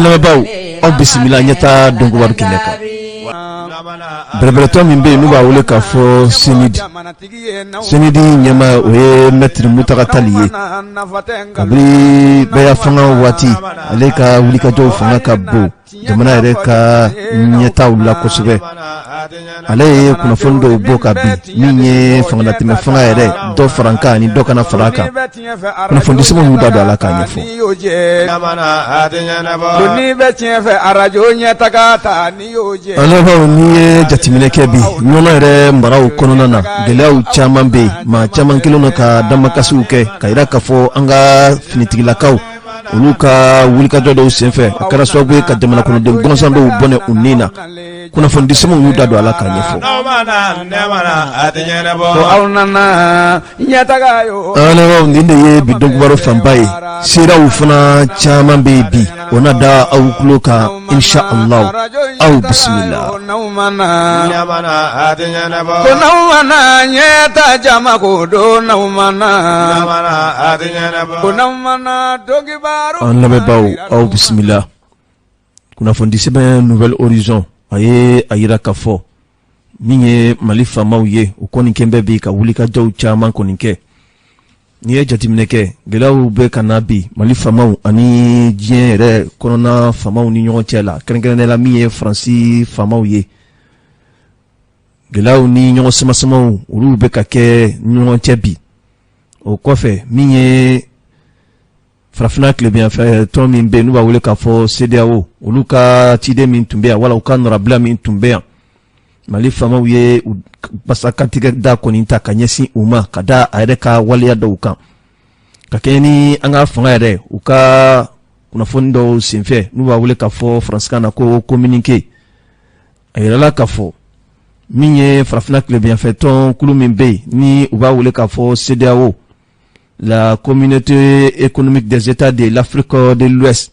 Anamabao, au bisimila Nieta dongowaru kineka. Brebreto mimbe nuba wole ka fo senidi nyama oye metri mutaka taliye kabri beya fanga wati aleka wulika jo fanga ka bo jamana ere ka Nieta wula kosebe ale kuna fondo bo ka bi minye fanga na teme fanga ere do franka ni do kana faraka kuna fondi simo muda do ala ka nyefo ni jatimine kebi nyono ere mbarau konona na gelau chaman be ma chaman kilono ka damakasu ke kaira kafo anga finitigila kaw uluka wulika jodo senfe akara sogwe ka jamana kono de gonsando bone unina kuna fondisemo yuda do ala kanyefo to aunana Nieta yo ana ndinde ye bidogu baro fambai sira ufuna chaman be bi onada au kuloka insha Allah au bismillah Kunaumana Nieta jama kodo naumana Kunaumana dogi baro anlamebao au bismillah kuna fondise ben nouvel horizon aye ayira kafo minye malifa mauye ukoni kembe bi ka wulika jaw chaman koninke niye jatimneke gelau be kanabi malifa mau ani jien re konona famau ni nyon chela kenkene la miye franci famau ye gelau ni nyon sama ulu be ka ke nyon chebi o kofe minye frafna club bien fait ton min be nu ba wule ka fo CDAO uluka tide min tumbea wala ukanora bla min tumbea malifa mau ye basaka tiga da koninta kanyesi uma kada aireka walia do uka kakeni anga fanga ere uka kuna fondo sinfe nuba wule ka fo franskana ko communiquer ayela ka fo minye frafna club bien fait ton kulu mimbe ni uba wule ka fo CDAO la communauté économique des États de l'Afrique de l'Ouest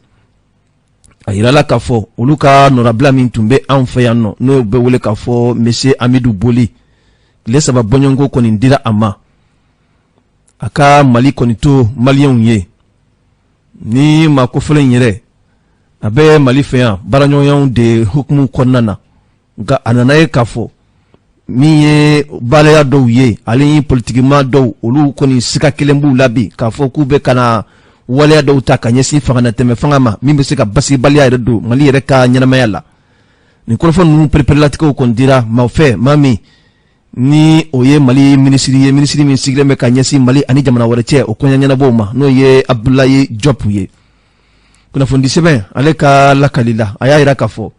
ayirala kafo uluka norabla mintumbe anfayano no be wole kafo monsieur Amidou Boli le saba bonyongo koni ndira ama aka mali koni to malien ye ni makofole nyere abe mali feya baranyoyon de hukmu konana ga ananaye kafo miye balaya do ye ali politiquement do ulu koni sika kelembu labi kafo kube kana wale do ta kanyesi fanga teme fanga ma mimbe sika basi balia redo mali reka nyana mayala ni kolfon nu preparatiko kondira maufe mami ni oye mali ministry min sigre me kanyesi mali ani jamana warache okonya nyana boma no ye Abdoulaye Diop ye kuna fondi sebe aleka lakalila aya iraka fo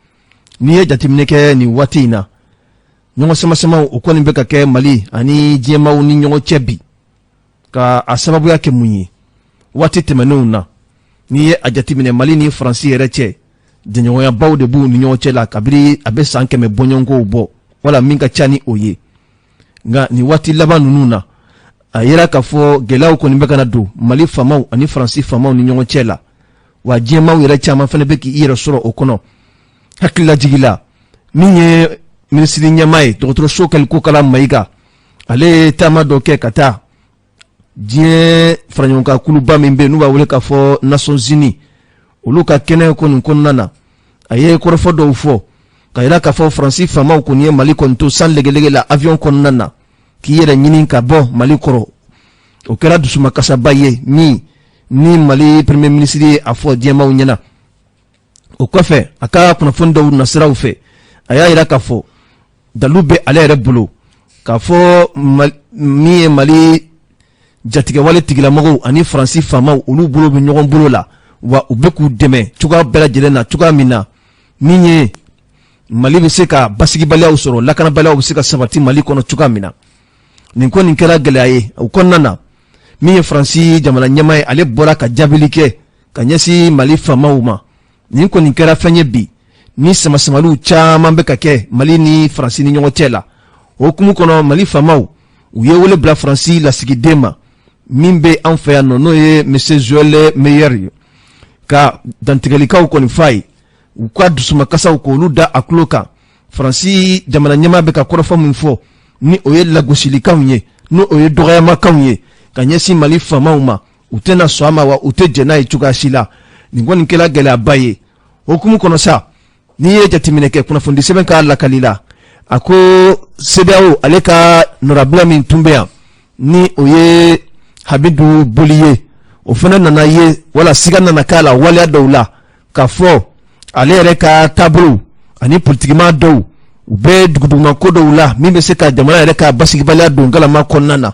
ni ye jatimneke ni watina nyongo sama okoni beka ke mali ani jema uni nyongo chebi ka asababu yake munyi wati temenuna ni ajatimine mali ni franci ereche de nyongo ya bawo de bu ni nyongo chela kabiri abe sanke me bonyongo bo wala minga chani oye nga ni wati labanununa ayera kafo gelau koni beka na do mali famau ani franci famau ni nyongo chela wa jema ereche ma fane beki ira soro okono hakila jigila minye ministri nyamai dotro shokel ko kala maiga ale tama doke kata die franyonka kuluba mimbe nuba wule ka fo Nations Unies uluka kene ko nkonana aye ko fo do fo kayira ka fo Francis fama ko ni mali kon to san legelege la avion konana ki yere nyinin ka bo mali koro o kera dusuma kasabaye ni mali premier ministre afo die ma unyana o kofe aka kuna fondo nasira ufe aya ira ka fo dalube ale rebulo ka fo mali jatige wale tigila mago ani Francis fama ulu bulo bi nyogon bulo la wa ubeku deme tuga bela jelena tuga mina minye mali bi seka basigi balia usoro lakana balia usika sabati mali kono tuga mina ninko ninkera gelaye ukonnana minye Francis jamana nyamai ale bora ka jabilike kanyesi mali fama uma ninko ninkera fanye bi ni sama chama mbeka ke mali ni Francis ni nyongo tela okumu kono mali fama uye wole bla Francis la sigidema mimbe anfaya no ye monsieur Joël Meyer ka dantigalika ko ni fai ukwa dusuma kasa ko luda akloka Francis jamana nyama be ka korofa mfo ni oye lagosilika unye no oye doyama kaunye kanyesi mali fama uma utena swama wa uteje na ichuka shila ningoni kela gela baye hukumu kono sa ni ye jatimine ke kuna fundi seben ka lakalila ako CEDEAO aleka norabla min tumbeya ni oye habidu boliye o fana nana ye wala siga nana kala wala dawla ka fo ale reka tabru ani politiquement daw ube duguduma ko dawla mi be se ka jamana reka basigi bala dongala ma konnana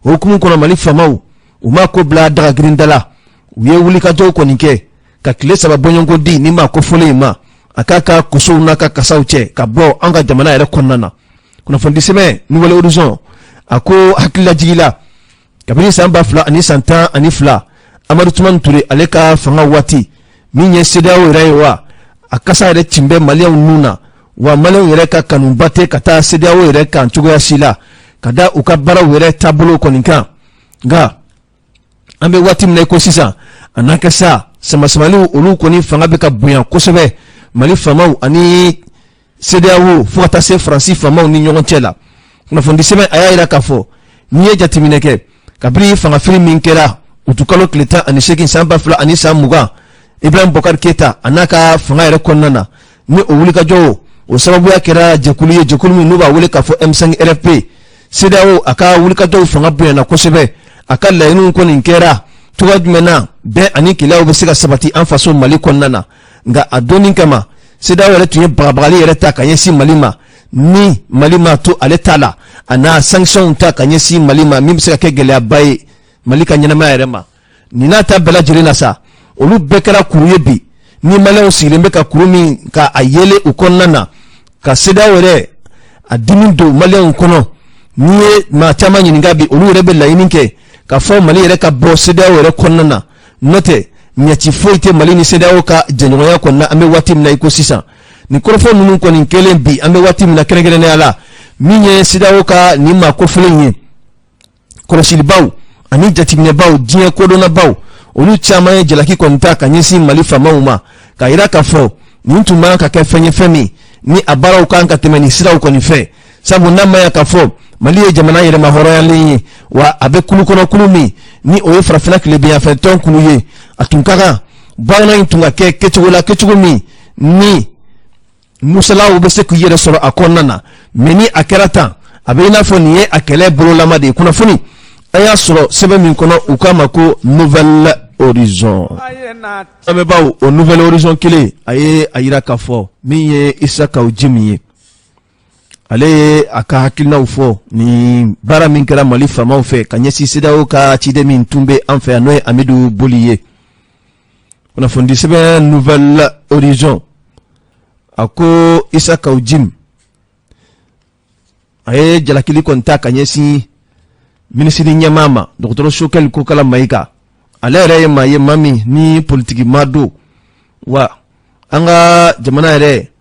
hukumu kono mali famau uma ko bla daga grindala uye wuli ka to konike ka kile sababu nyongo di ni ma ko fole ma akaka kusuna ka kasauche ka bo anga jamana ere konnana kuna fondiseme nouvelle horizon ako hakilla jigila kabiri samba fla ani santa ani fla Amadou Toumane Touré aleka fanga wati minye CEDEAO rewa akasa ere chimbe maliya nuna wa maliya ere ka kanumbate kata CEDEAO ere ka nchugo ya shila kada ukabara ere tablo koninka nga ambe wati mna iko sisa anaka sa sama olu koni fanga beka buyan kosebe mali famau ani CEDEAO fota se Francis famau ni nyongo chela kuna fondiseme aya ira kafo niye jatimineke kabri fanga fili minkera utukalo kleta ani shekin samba fla ani samuga Ibrahim Bokar Keita anaka fanga ere konnana ni owulika jo o sababu ya kera jekulu nuba wule kafo M5 RFP CEDEAO aka wulika jo fanga buyana kosebe aka layinu ko ninkera tuwa jumena be ani kilao besika sabati anfaso mali konnana nga adoni kama CEDEAO ere tunye bagabagali ere ta kanyesi malima ni malima to ale tala ana sanction ta kanyesi malima mi besika ke gele abaye malika nyana ere ma nina ta bela jirina sa olu bekara kuruye bi ni malao silembe ka kurumi ka ayele ukonnana ka CEDEAO ere adimindo malao kono ni ma chama nyininga bi olu ere be layininke ka fo mali ere ka bo CEDEAO ere konnana note nyati foite mali ni CEDEAO ka jenyoya konna ambe wati mna iko sisa ni korofo nunu ko ni kelen bi ambe wati mna kenegele ne ala minye CEDEAO ka ni ma ko fulenye korosili baw ani jatimne baw die kodona baw olu chama ye jelaki konta ka nyesi mali famauma ka ira ka fo ni ntuma ka kefenye femi ni abara ukanka temeni sira ko ni fe sabu nama ya ka fo mali ye jamana yere mahoro ya linyi wa abe kulu kono kulumi ni oye frafina kile biya fe ton kuluye atunkaka bana intunga ke kechugumi ni musala ubese ku yere soro akonnana meni akerata abe ina fo ni ye akele bolo lamade kuna funi aya soro sebe min kono ukama ko nouvelle horizon abe bawo o nouvelle horizon kile aye ayira kafo mi ye Isaka Ujimiye ale aka hakilna ufo ni bara min kera mali fama ufe kanyesi CEDEAO ka chide min tumbe anfe anoe Amidou Boliye ona fondi sebe nouvelle horizon ako Isaka Ujim aye jalakili konta kanyesi ministre nyamama Dr. Shokel Kokala Maika ale re maye mami ni politiki mado wa anga jamana ere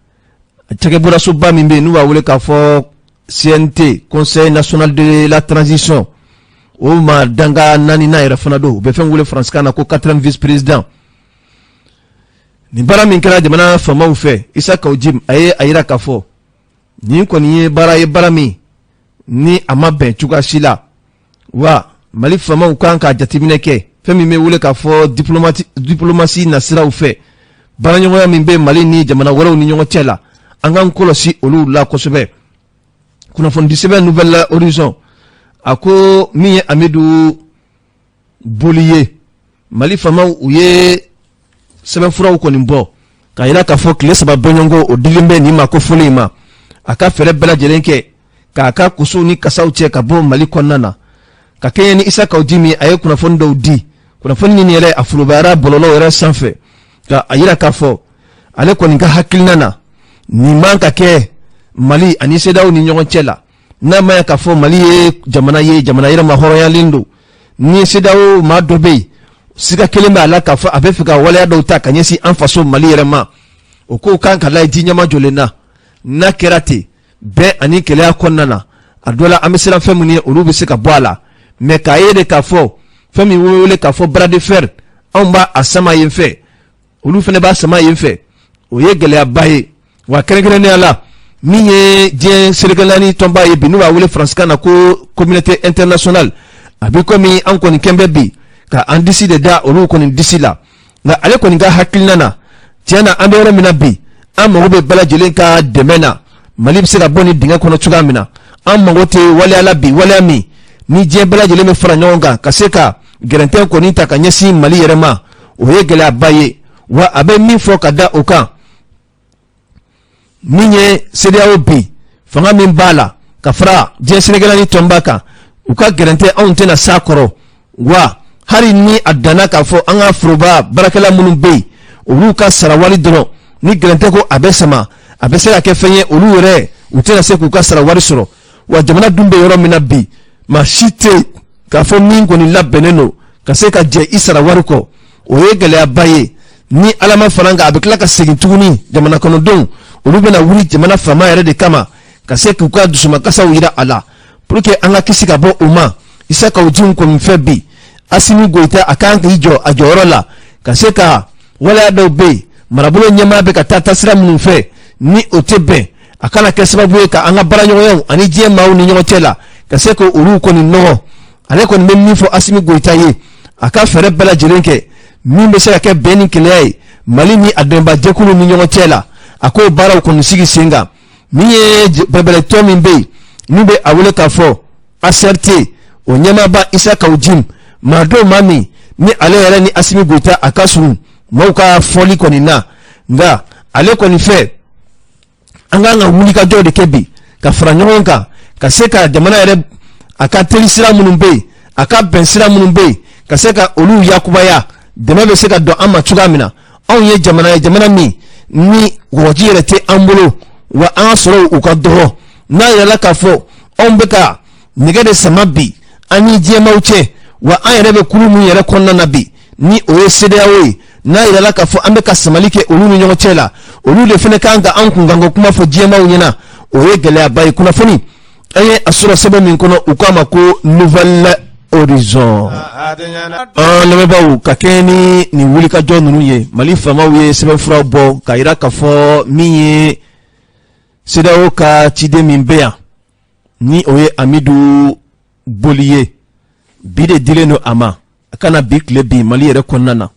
Tcheke bura suba mimbe nous avons ka fo CNT Conseil national de la transition o ma danga nani na ira fanado be fen wule France kana ko 4e vice président ni bara min kala jamana fama ufe Isaka Ujim aye ayira ka fo ni ko ni bara ye barami ni amabe chuka shila wa mali fama ukanka jatimine ke femi me wule ka fo diplomatie na sira ufe bara nyongo ya mimbe mali ni jamana wala ni nyongo tela angan kolosi olu la kosebe kuna fondi sebe nouvelle horizon ako miye Amidou Boliye mali fama uye sebe fura uko nimbo ka ila ka fo kile saba bonyongo odilimbe ni mako fulima aka fere bela jelenke ka aka kusu ni kasauche ka bo mali konnana ka kenye ni Isaka Ujimi aye kuna fondo udi kuna fondi ni ele afurubara bololo ere sanfe ka ayira ka fo ale ko ni ka hakilnana ni manka ke mali ani CEDEAO ni nyongo chela na maya ka fo mali ye jamana yira mahoro ya lindo ni CEDEAO ma dobe sika kelema ala ka fo abe fika wala ya dauta kanyesi anfaso mali yere ma oko kanka la di nyama jolena na kerate be ani kele akonnana adola amesela femuni olu be sika bwala me ka yede ka fo femi wole ka fo bras de fer amba asama yemfe olu fene ba asama yemfe oye gele abaye wa keregrene ala miye dien seregalani tomba ye binu wa wule France kana ko communauté internationale abi komi an koni kembe bi ka andisi de da olu koni disila nga ale koni ga hakilnana tiana an bɛ yɔrɔ min na bi an mago bɛ bɛɛ lajɛlen ka dɛmɛ na Mali bɛ se ka bɔ ni dingɛ kɔnɔ cogoya min na an mago tɛ waleya la bi waleya min ni diɲɛ bɛɛ lajɛlen bɛ fara ɲɔgɔn kan ka se ka gɛrɛntɛ kɔni ta ka ɲɛsin Mali yɛrɛ ma o ye gɛlɛyaba ye wa a bɛ min fɔ ka da o kan min ye CEDEAO bi fanga min b'a la ka fara diɲɛ sɛnɛkɛla ni tɔnba kan u ka gɛrɛntɛ anw tɛna s'a kɔrɔ wa hali ni a danna k'a fɔ an ka foroba baarakɛla minnu bɛ yen olu ka sara wari dɔrɔn ni gɛrɛntɛ ko a bɛ sama a bɛ se ka kɛ fɛn ye olu yɛrɛ u tɛna se k'u ka sara wari sɔrɔ wa jamana dun bɛ yɔrɔ min na bi maa si tɛ k'a fɔ min kɔni labɛnnen don ka se ka jɛ i sara wari kɔ o ye gɛlɛyaba ye ni ala ma fara kan a bɛ tila ka segin tuguni jamana kɔnɔdenw olu bɛna wuli jamana faama yɛrɛ de kama ka se k'u ka dusumakasaw yira a la pour que an ka kisi ka bɔ o ma isa ka ujin kɔni fɛ bi Asimi Goita a kan k'i jɔ a jɔyɔrɔ la ka se ka waleya dɔw bɛ yen marabolo ɲɛmaa bɛ ka taa taasira minnu fɛ ni o tɛ bɛn a kana kɛ sababu ye ka an ka baaraɲɔgɔnyaw ani diɲɛ maaw ni ɲɔgɔn cɛ la ka se ko olu kɔni nɔgɔ ale kɔni bɛ min fɔ Asimi Goita ye a ka fɛɛrɛ bɛɛ lajɛlen kɛ min bɛ se ka kɛ bɛn ni kɛlɛya ye Mali ni a dɔnbajɛkulu ni ɲɔgɔn cɛ la a k'o baaraw kɔni sigi sen kan min ye bɛbɛlɛtɔ min bɛ yen n'u bɛ a wele k'a fɔ ACRT o ɲɛmaaba Isa Kawujim maa dɔw maa min ni ale yɛrɛ ni Asimi Goita a ka surun maaw ka fɔli kɔni na nka ale kɔni fɛ an kan ka wulikajɔ de kɛ bi ka fara ɲɔgɔn kan ka se ka jamana yɛrɛ a ka teli sira minnu bɛ yen a ka bɛn sira minnu bɛ yen ka se ka olu yakubaya dɛmɛ bɛ se ka don an ma cogoya min na anw ye jamana ye jamana min ni wɔji yɛrɛ tɛ an bolo wa an ka sɔrɔ u ka dɔgɔ n'a yɛrɛ k'a fɔ anw bɛ ka nɛgɛ de sama bi an ni diɲɛmaw cɛ wa an yɛrɛ bɛ kulu min yɛrɛ kɔnɔna na bi ni o ye CEDEAO ye n'a yɛrɛ k'a fɔ an bɛ ka samali kɛ olu ni ɲɔgɔn cɛ la olu de fana kan ka an kunkanko kuma fɔ diɲɛmaw ɲɛna o ye gɛlɛyaba ye kunnafoni an ye a sɔrɔ sɛbɛn min kɔnɔ u k'a ma ko nouvelle horizon lamɛnbaaw ka kɛ ni nin wulikajɔ ninnu ye Mali faamaw ye sɛbɛnfuraw bɔ ka yira k'a fɔ min ye CEDEAO ka ciden min bɛ yan ni o ye Amidu Boli ye bi de dilen don a ma a kana bi tile bi Mali yɛrɛ kɔnɔna na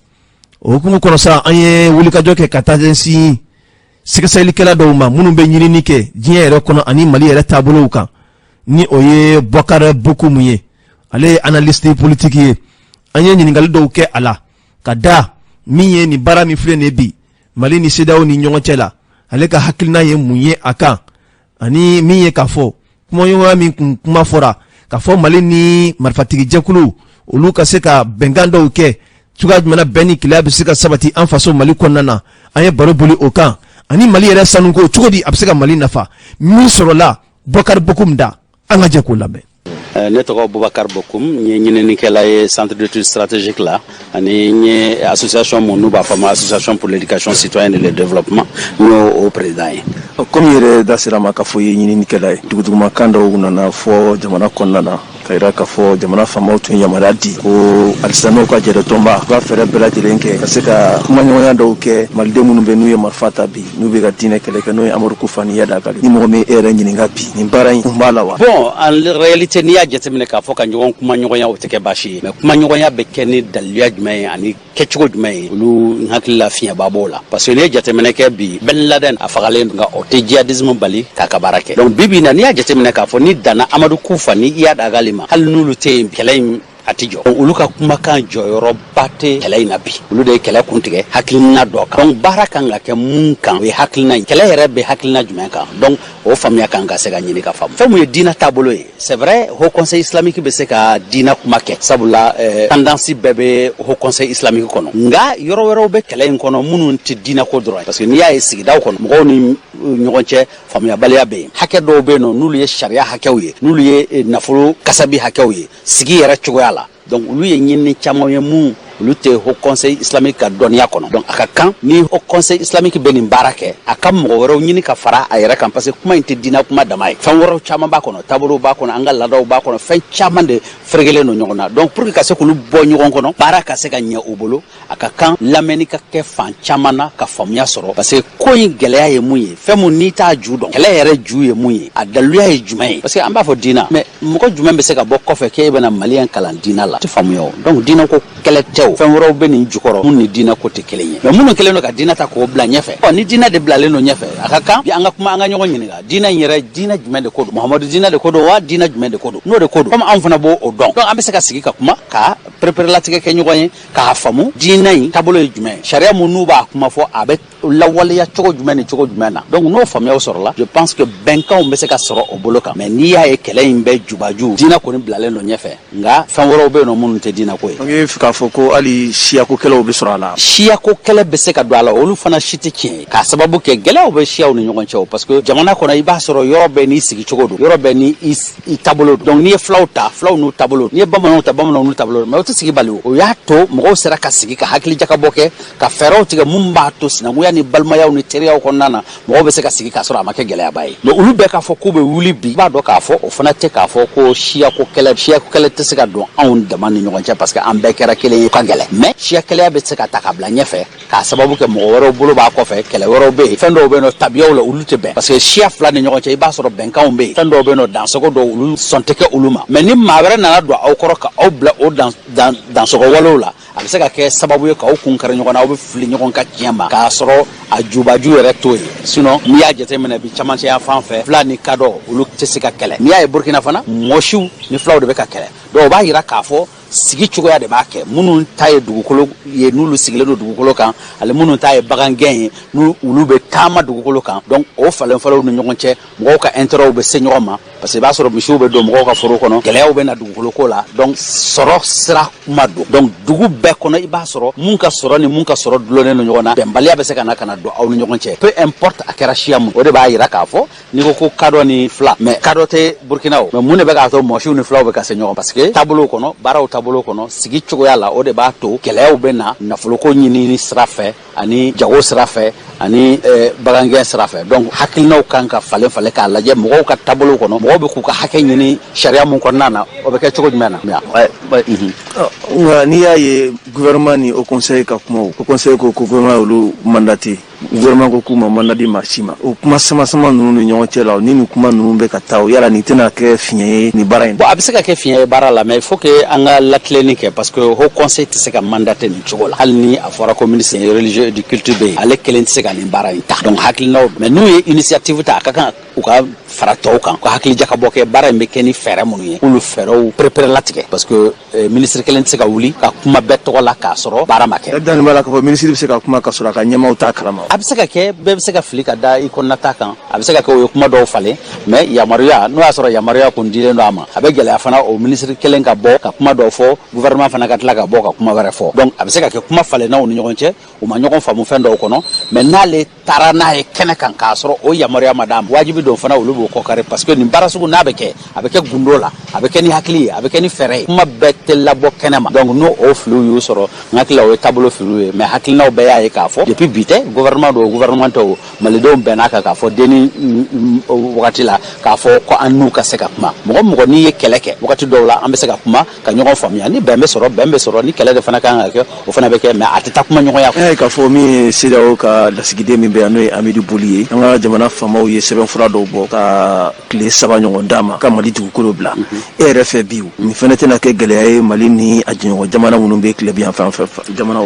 o hukumu kɔnɔ sa an ye wulikajɔ kɛ ka taa ɲɛsin sɛgɛsɛgɛlikɛla dɔw ma minnu bɛ ɲinini kɛ diɲɛ yɛrɛ kɔnɔ ani Mali yɛrɛ taabolow kan ni o ye Boubacar Bokoum ye ale ye analyste politique ye an ye ɲininkali dɔw kɛ a la ka da min ye nin baara min filɛ nin bi Mali ni CEDEAO ni ɲɔgɔn cɛ la ale ka hakilina ye mun ye a kan ani min ye k'a fɔ kumaɲɔgɔnya min kun kuma fɔra k'a fɔ Mali ni marifatigi jɛkulu olu ka se ka bɛnkan dɔw kɛ cogoya jumɛn na bɛn ni kɛlɛya bɛ se ka sabati an faso Mali kɔnɔna na an ye baro boli o kan ani Mali yɛrɛ sanuko cogo di a bɛ se ka Mali nafa min sɔrɔla Boubacar Bokoum da an ka jɛ k'o lamɛn. Ne tɔgɔ Boubacar Bokoum n ye ɲininikɛla ye centre d'études stratégiques la ani n ye association mun n'u b'a fɔ ma association pour l'éducation citoyenne et le développement n y'o président ye. Comme yɛrɛ da sera ma k'a fɔ i ye ɲininikɛla ye dugudugumakan dɔw nana fɔ jamana kɔnɔna na ka yira k'a fɔ jamana faamaw tun yamaruya di ko halisa n'u ka jɛrɛtɔnba u ka fɛɛrɛ bɛɛ lajɛlen kɛ ka se ka kumaɲɔgɔnya dɔw kɛ maliden minnu bɛ n'u ye marifa ta bi n'u bɛ ka diinɛ kɛlɛ kɛ n'o ye Amadu Kufa ni Yada Kali ni mɔgɔ min e yɛrɛ ɲininka bi nin baara in kun b'a la wa? Bon en réalité n'i y'a jateminɛ k'a fɔ ka ɲɔgɔn kumaɲɔgɔnya o tɛ kɛ baasi ye mais kumaɲɔgɔnya bɛ kɛ ni daliluya jumɛn ye ani kɛcogo jumɛn ye olu n hakili la fiɲɛba b'o la parce que n'i ye jateminɛ kɛ bi Ben Laden a fagalen nka o tɛ djihadisme bali k'a ka baara kɛ donc bi bi in na n'i y'a jateminɛ k'a fɔ ni danna Amadu Kufa ni Yada Kali ma hali n'olu tɛ kɛlɛ in a ti jɔ olu ka kumakan jɔyɔrɔba tɛ kɛlɛ in na bi olu de ye kɛlɛ kuntigɛ hakilina dɔ kan donc baara kan ka kɛ mun kan o ye hakilina ye kɛlɛ yɛrɛ bɛ hakilina jumɛn kan donc o faamuya kan ka se ka ɲini ka faamu fɛn mun ye diinɛ taabolo ye c'est vrai Haut Conseil islamique bɛ se ka diinɛ kuma kɛ sabula tendance bɛɛ bɛ Haut Conseil islamique kɔnɔ nka yɔrɔ wɛrɛw bɛ kɛlɛ in kɔnɔ minnu tɛ diinɛ ko dɔrɔn parce que n'i y'a ye sigidaw kɔnɔ mɔgɔw ni ɲɔgɔn cɛ faamuyabaliya bɛ yen hakɛ dɔw bɛ yen nɔ n'olu ye sariya hakɛw ye n'olu ye nafolo kasabi hakɛw ye sigi yɛrɛ cogoya la donc olu ye ɲinini caman ye mun olu tɛ Haut Conseil islamique ka dɔnniya kɔnɔ donc a ka kan ni Haut Conseil islamique bɛ nin baara kɛ a ka mɔgɔ wɛrɛw ɲini ka fara a yɛrɛ kan parce que kuma in tɛ diinɛ kuma dama ye fɛn wɛrɛw caman b'a kɔnɔ taabolow b'a kɔnɔ an ka laadaw b'a kɔnɔ fɛn caman de ferekelen don ɲɔgɔn na donc pour que ka se k'olu bɔ ɲɔgɔn kɔnɔ baara ka se ka ɲɛ u bolo a ka kan lamɛnni ka kɛ fan caman na ka faamuya sɔrɔ parce que ko in gɛlɛya ye mun ye fɛn mun n'i t'a ju dɔn kɛlɛ yɛrɛ ju ye mun ye a daliluya ye jumɛn ye parce que an b'a fɔ diinɛ mais mɔgɔ jumɛn bɛ se ka bɔ kɔfɛ k'e bɛna maliyɛn kalan diinɛ la tɛ faamuya o donc diinɛ ko kɛlɛ tɛ o fɛn wɛrɛw bɛ nin jukɔrɔ mun ni diinɛ ko tɛ kelen ye mais minnu kɛlen don ka diinɛ ta k'o bila ɲɛfɛ ni diinɛ de bilalen don ɲɛfɛ a ka kan an ka kuma an ka ɲɔgɔn ɲininka diinɛ in yɛrɛ diinɛ jumɛn de ko don Muhamadu diinɛ de ko don wa diinɛ jumɛn de ko don n'o de ko don comme anw fana b'o dɔn donc an bɛ se ka sigi ka kuma ka perepere-latigɛ kɛ ɲɔgɔn ye k'a faamu diinɛ in taabolo ye jumɛn sariya mun n'u b'a kuma fɔ a bɛ lawaleya cogo jumɛn ni cogo jumɛn na donc n'o faamuyaw sɔrɔla je pense que bɛnkanw bɛ se ka sɔrɔ o bolo kan mais n'i y'a ye kɛlɛ in bɛ jubaju diinɛ kɔni bilalen don ɲɛfɛ nka fɛn wɛrɛw bɛ yen nɔ minnu tɛ diinɛ ko ye. donc i bɛ fɛ k'a fɔ ko hali siyako kɛlɛw bɛ sɔrɔ a la. siyako kɛlɛ bɛ se ka don a la olu fana si tɛ tiɲɛ ye k'a sababu kɛ gɛlɛyaw bɛ siyaw ni ɲɔgɔn cɛ o parce que jamana kɔnɔ i b'a sɔrɔ yɔrɔ bɛɛ n'i sigi cogo don yɔrɔ bɛɛ n'i taabolo don donc n'i ye filaw ta filaw n'u taabolo n'i ye bamananw ta bamananw n'u taabolo mais o tɛ sigi bali o y'a to mɔgɔw sera ka sigi ka hakilijakabɔ kɛ ka fɛɛrɛw tigɛ mun b'a to sinankunya ni balimayaw ni teriyaw kɔnɔna na mɔgɔw bɛ se ka sigi k'a sɔrɔ a ma kɛ gɛlɛyaba ye donc olu bɛɛ k'a fɔ k'u bɛ wuli bi i b'a dɔn k'a fɔ o fana tɛ k'a fɔ ko siyako kɛlɛ tɛ se ka don anw dama ni ɲɔgɔn cɛ parce que an bɛɛ kɛra kelen ye ka gɛlɛn mais siya kɛlɛya bɛ se ka ta ka bila ɲɛfɛ k'a sababu kɛ mɔgɔ wɛrɛw bolo b'a kɔfɛ kɛlɛ wɛrɛw bɛ yen fɛn dɔw bɛ yen nɔ tabiyaw la olu tɛ bɛn parce que siya fila ni ɲɔgɔn cɛ i b'a sɔrɔ bɛnkanw bɛ yen fɛn dɔw bɛ yen nɔ dansogo dɔw olu sɔn tɛ kɛ olu ma mais ni maa wɛrɛ nana don aw kɔrɔ ka aw bila o dansogo walew la a bɛ se ka kɛ sababu ye k'aw kun kari ɲɔgɔn na aw bɛ fili ɲɔgɔn ka tiɲɛ ma k'a sɔrɔ a jubaju yɛrɛ t'o ye sinon n'i y'a jateminɛ bi camancɛya fan fɛ fila ni kadɔ olu tɛ se ka kɛlɛ n'i y'a ye Burkina fana mɔsiw ni filaw de bɛ ka kɛlɛ donc o b'a jira k'a fɔ sigi cogoya de b'a kɛ minnu ta ye dugukolo ye n'olu sigilen don dugukolo kan ale minnu ta ye bagangɛn ye n'olu bɛ taama dugukolo kan donc o falenfalew ni ɲɔgɔn cɛ mɔgɔw ka intérêtw bɛ se ɲɔgɔn ma parce que i b'a sɔrɔ misiw bɛ don mɔgɔw ka foro kɔnɔ gɛlɛyaw bɛ na dugukolo ko la donc sɔrɔ sira ma don donc dugu bɛɛ kɔnɔ i b'a sɔrɔ mun ka sɔrɔ ni mun ka sɔrɔ dulonnen don ɲɔgɔn na bɛnbaliya bɛ se ka na don aw ni ɲɔgɔn cɛ peu importe a kɛra siya mun o de b'a jira k'a fɔ n'i ko kadɔ ni fila mais kadɔ tɛ Burkina o mais mun de bɛ k'a to mɔsiw ni filaw bɛ ka se ɲɔgɔn parce que taabolow kɔnɔ baaraw taabolo kɔnɔ sigi cogoya la o de b'a to kɛlɛyaw bɛ na nafoloko ɲinini sira fɛ ani jago sira fɛ ani bagangɛn sira fɛ donc hakilinaw kan ka falen k'a lajɛ mɔgɔw ka taabolow kɔnɔ mɔgɔw bɛ k'u ka hakɛ ɲini sariya mun kɔnɔna na o bɛ kɛ cogo jumɛn na nka n'i y'a ye gouvernement ni au conseil ka kuma o conseil ko gouvernement olu mandaté gouvernement ko k'u ma mandat di maa si ma o kuma sama ninnu ni ɲɔgɔn cɛ la ni nin kuma ninnu bɛ ka taa o yala nin tɛna kɛ fiɲɛ ye nin baara in bon a bɛ se ka kɛ fiɲɛ ye baara la mais il faut que an ka latilenni kɛ parce que haut conseil tɛ se ka mandaté nin cogo la hali ni a fɔra ko ministre religieux et du culture bɛ yen ale kelen tɛ se ka nin baara in ta donc hakilinaw mais n'u ye initiative ta a ka kan u ka fara tɔw kan u ka hakilijakabɔ kɛ baara in bɛ kɛ ni fɛɛrɛ minnu ye k'olu fɛɛrɛw perepere latigɛ parce que ministre kelen tɛ se ka wuli ka kuma bɛɛ tɔgɔ la k'a sɔrɔ baara ma kɛ. dani b'a la k'a fɔ ministre bɛ se ka kuma ka sɔrɔ a ka ɲɛmaaw t'a kalama. a bɛ se ka kɛ bɛɛ bɛ se ka fili ka da i kɔnɔnata kan a bɛ se ka kɛ o ye kuma dɔw falen mais yamaruya n'o y'a sɔrɔ yamaruya kun dilen don a ma a bɛ gɛlɛya fana o ministre kelen ka bɔ ka kuma dɔw fɔ gouvernement fana ka tila ka bɔ ka kuma wɛrɛ fɔ donc a bɛ se ka kɛ kuma falennaw ni ɲɔgɔn cɛ u ma ɲɔgɔn faamu fɛn dɔw kɔnɔ mais n'ale taara n'a ye kɛnɛ kan k'a sɔrɔ o yamaruya ma d'a ma wajibi don fana olu b'o kɔkari parce que nin baara sugu n'a bɛ kɛ a bɛ kɛ gundo la a bɛ kɛ ni hakili ye a bɛ kɛ ni fɛɛrɛ ye kuma bɛɛ tɛ labɔ kɛnɛ ma donc n'o o filiw y'u sɔrɔ n hakili la o ye taabolo filiw ye mais hakilinaw bɛɛ y'a ye k'a fɔ depuis bi tɛ gouvernement do gouvernement tɛ o malidenw bɛn'a kan k'a fɔ denni wagati la k'a fɔ ko an n'u ka se ka kuma mɔgɔ n'i ye kɛlɛ kɛ wagati dɔw la an bɛ se ka kuma ka ɲɔgɔn faamuya ni bɛn bɛ sɔrɔ ni kɛlɛ de fana kan ka kɛ o fana bɛ kɛ mais a tɛ taa kuma ɲɔgɔnya. k'a fɔ min ye CEDEAO ka lasigiden min bɛ yan n'o ye Amadu Boli ye an ka jamana faamaw ye sɛbɛnfura dɔw bɔ ka tile 3 ɲɔgɔn d'a ma ka Mali dugukolo bila e yɛrɛ fɛ bi nin fana tɛna kɛ gɛlɛya ye Mali ni a jɛɲɔgɔn jamana minnu bɛ tile bi yan fan fɛ jamana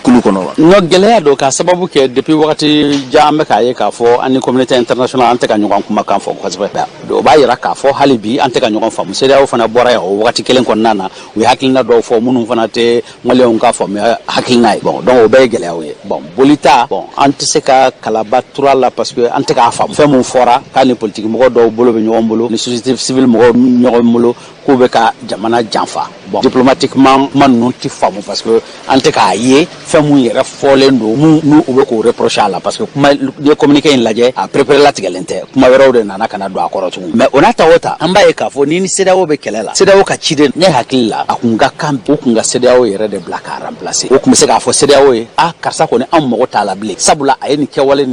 kulu kɔnɔ wa. non gɛlɛya don k'a sababu kɛ depuis wagati jan an bɛ k'a ye k'a fɔ an ni communauté internationale an tɛ ka ɲɔgɔn kumakan fɔ kosɛbɛ o b'a jira k'a fɔ hali bi an tɛ ka ɲɔgɔn faamu CEDEAO fana bɔra yan o wagati kelen kɔnɔna na u ye hakilina dɔw fɔ minnu fana tɛ maliyɛnw ka faamuya hakilina ye bon donc o bɛɛ ye gɛlɛyaw ye bon bolita bon an tɛ se ka kalaba tura la parce que an tɛ k'a faamu fɛn mun fɔra k'a ni politique mɔgɔ dɔw bolo bɛ ɲɔgɔn bolo ni société civile mɔgɔw ɲɔgɔn bolo k'u bɛ ka jamana janfa bon diplomatiquement kuma ninnu tɛ faamu parce que an tɛ k'a ye fɛn mun yɛrɛ fɔlen don n'u bɛ k'o reprocher a la parce que kuma n'i ye communiqué in lajɛ a perepere latigɛlen tɛ kuma wɛrɛw de nana ka na don a kɔrɔ tugun mais o n'a ta o ta an b'a ye k'a fɔ ni CEDEAO bɛ kɛlɛ la CEDEAO ka ciden ne hakili la a kun ka kan o kun ka CEDEAO yɛrɛ de bila k'a remplacer o kun bɛ se k'a fɔ CEDEAO ye karisa kɔni an mago t'a la bilen sabula a ye nin kɛwale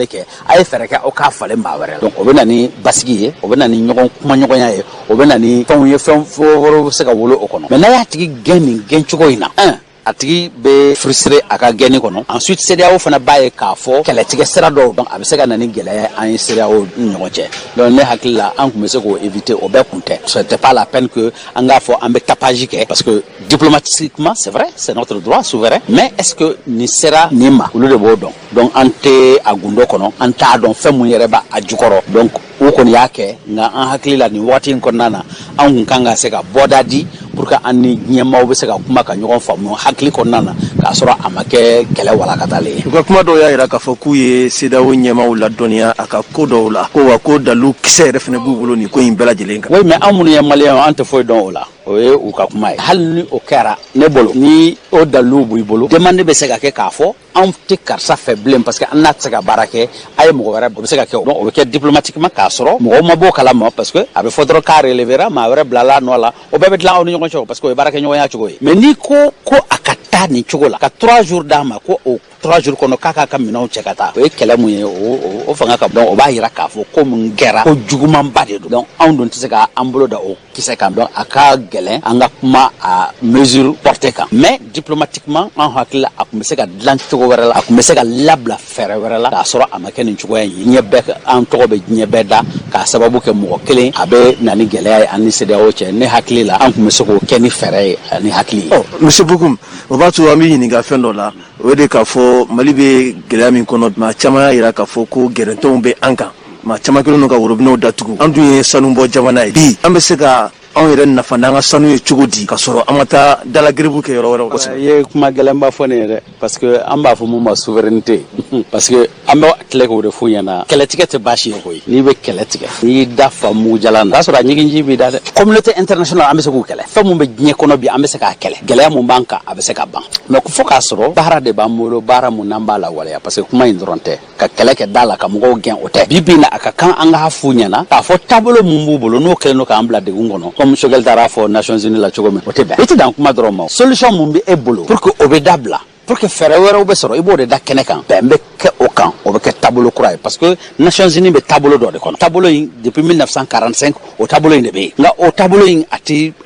kɛ a ye fɛɛrɛ kɛ aw k'a falen maa wɛrɛ la donc o bɛ na ni basigi ye o bɛ na ni ɲɔgɔn kumaɲɔgɔnya ye o bɛ na ni fɛnw ye fɛn wɛrɛw bɛ se ka wolo o kɔnɔ mais n'a y'a tigi gɛn nin gɛn cogo in na a tigi bɛ frustré a ka gɛnni kɔnɔ ensuite CEDEAO fana b'a ye k'a fɔ kɛlɛtigɛ sira dɔw donc a bɛ se ka na ni gɛlɛya an ye CEDEAO ni ɲɔgɔn cɛ donc ne hakili la an tun bɛ se k'o éviter o bɛɛ kun tɛ c'était pas la peine que an k'a fɔ an bɛ tapage kɛ parce que diplomatiquement c'est vrai c'est notre droit souverain mais est-ce que nin sera nin ma olu de b'o dɔn donc an tɛ a gundo kɔnɔ an t'a dɔn fɛn mun yɛrɛ b'a jukɔrɔ donc o kɔni y'a kɛ nka an hakili la nin waati in kɔnɔna na an kun kan ka se ka bɔda di pour que an ni ɲɛmaaw bɛ se ka kuma ka ɲɔgɔn faamu hakili kɔnɔna na k'a sɔrɔ a ma kɛ kɛlɛ walakatalen ye. U ka kuma dɔw y'a yira k'a fɔ k'u ye CEDEAO ɲɛmaaw ladɔnniya a ka ko dɔw la ko wa ko dalu kisɛ yɛrɛ fana b'u bolo nin ko in bɛɛ lajɛlen kan. oui mais an minnu ye maliyɛnw an tɛ foyi dɔn o la o ye u ka kuma ye hali ni o kɛra ne bolo ni o dalu b'i bolo demande bɛ se ka kɛ k'a fɔ an tɛ karisa fɛ bilen parce que an n'a tɛ se ka baara kɛ a ye mɔgɔ wɛrɛ o bɛ se ka kɛ donc o bɛ kɛ diplomatiquement k'a sɔrɔ mɔgɔw ma bɔ kalama parce que a bɛ fɔ dɔrɔn k'a relevera maa wɛrɛ bilala a nɔ la o bɛɛ bɛ dilan aw ni ɲɔgɔn cɛ parce que o ye baarakɛɲɔgɔnya cogo ye mais ni ko a ka taa nin cogo la ka 3 jours d'a ma ko o 3 jours kɔnɔ k'a ka minɛnw cɛ ka taa o ye kɛlɛ mun ye o fanga ka donc o b'a yira k'a fɔ ko mun kɛra ko jugumanba de don donc anw dun tɛ se ka an bolo da o kisɛ kan donc a ka gɛlɛn an ka kuma a mesure portée kan mais diplomatiquement an hakili la a tun bɛ se ka dilan cogo wɛrɛ la a tun bɛ se ka labila fɛɛrɛ wɛrɛ la k'a sɔrɔ a ma kɛ nin cogoya in ye ɲɛ bɛɛ an tɔgɔ bɛ diɲɛ bɛɛ da k'a sababu kɛ mɔgɔ kelen a bɛ na ni gɛlɛya ye an ni CEDEAO cɛ ne hakili la an tun bɛ se k'o kɛ ni fɛɛrɛ ye ani hakili ye. Monsieur Bokoum o b'a to an bɛ ɲininka fɛn dɔ la o ye de k'a fɔ Mali bɛ gɛlɛya min kɔnɔ maa caman y'a yira k'a fɔ ko gɛrɛntɛnw bɛ an kan maa caman kɛlen don ka worobinɛw datugu an dun ye sanu bɔ jamana ye bi an bɛ se ka anw yɛrɛ nafa n'an ka sanu ye cogo di ka sɔrɔ an ma taa dalagiribu kɛ yɔrɔ wɛrɛw kosɛbɛ. I ye kuma gɛlɛnba fɔ ne ye dɛ parce que an b'a fɔ mun ma souveraineté parce que an bɛ tile k'o de f'u ɲɛna kɛlɛtigɛ tɛ baasi ye koyi n'i bɛ kɛlɛ tigɛ n'i y'i da fa mugujalan na o y'a sɔrɔ a ɲiginji b'i da dɛ communauté internationale an bɛ se k'u kɛlɛ fɛn mun bɛ diɲɛ kɔnɔ bi an bɛ se k'a kɛlɛ gɛlɛya mun b'an kan a bɛ se ka ban mais fo k'a sɔrɔ baara de b'an bolo baara mun n'an b'a lawaleya parce que kuma in dɔrɔn tɛ ka kɛlɛ kɛ da la ka mɔgɔw gɛn o tɛ bi bi in na a ka kan an k'a f'u ɲɛna k'a fɔ taabolo mun b'u bolo n'o kɛlen don k'an bila degun kɔnɔ comme Choguel taara fɔ Nations Unies la cogo min o tɛ bɛn i tɛ dan kuma dɔrɔn ma solution mun bɛ e bolo pour que o bɛ dabila pour que fɛɛrɛ wɛrɛw bɛ sɔrɔ i b'o de da kɛnɛ kan bɛn bɛ kɛ o kan o bɛ kɛ taabolo kura ye parce que Nations Unies bɛ taabolo dɔ de kɔnɔ taabolo in depuis 1945 o taabolo in de bɛ yen nka o taabolo in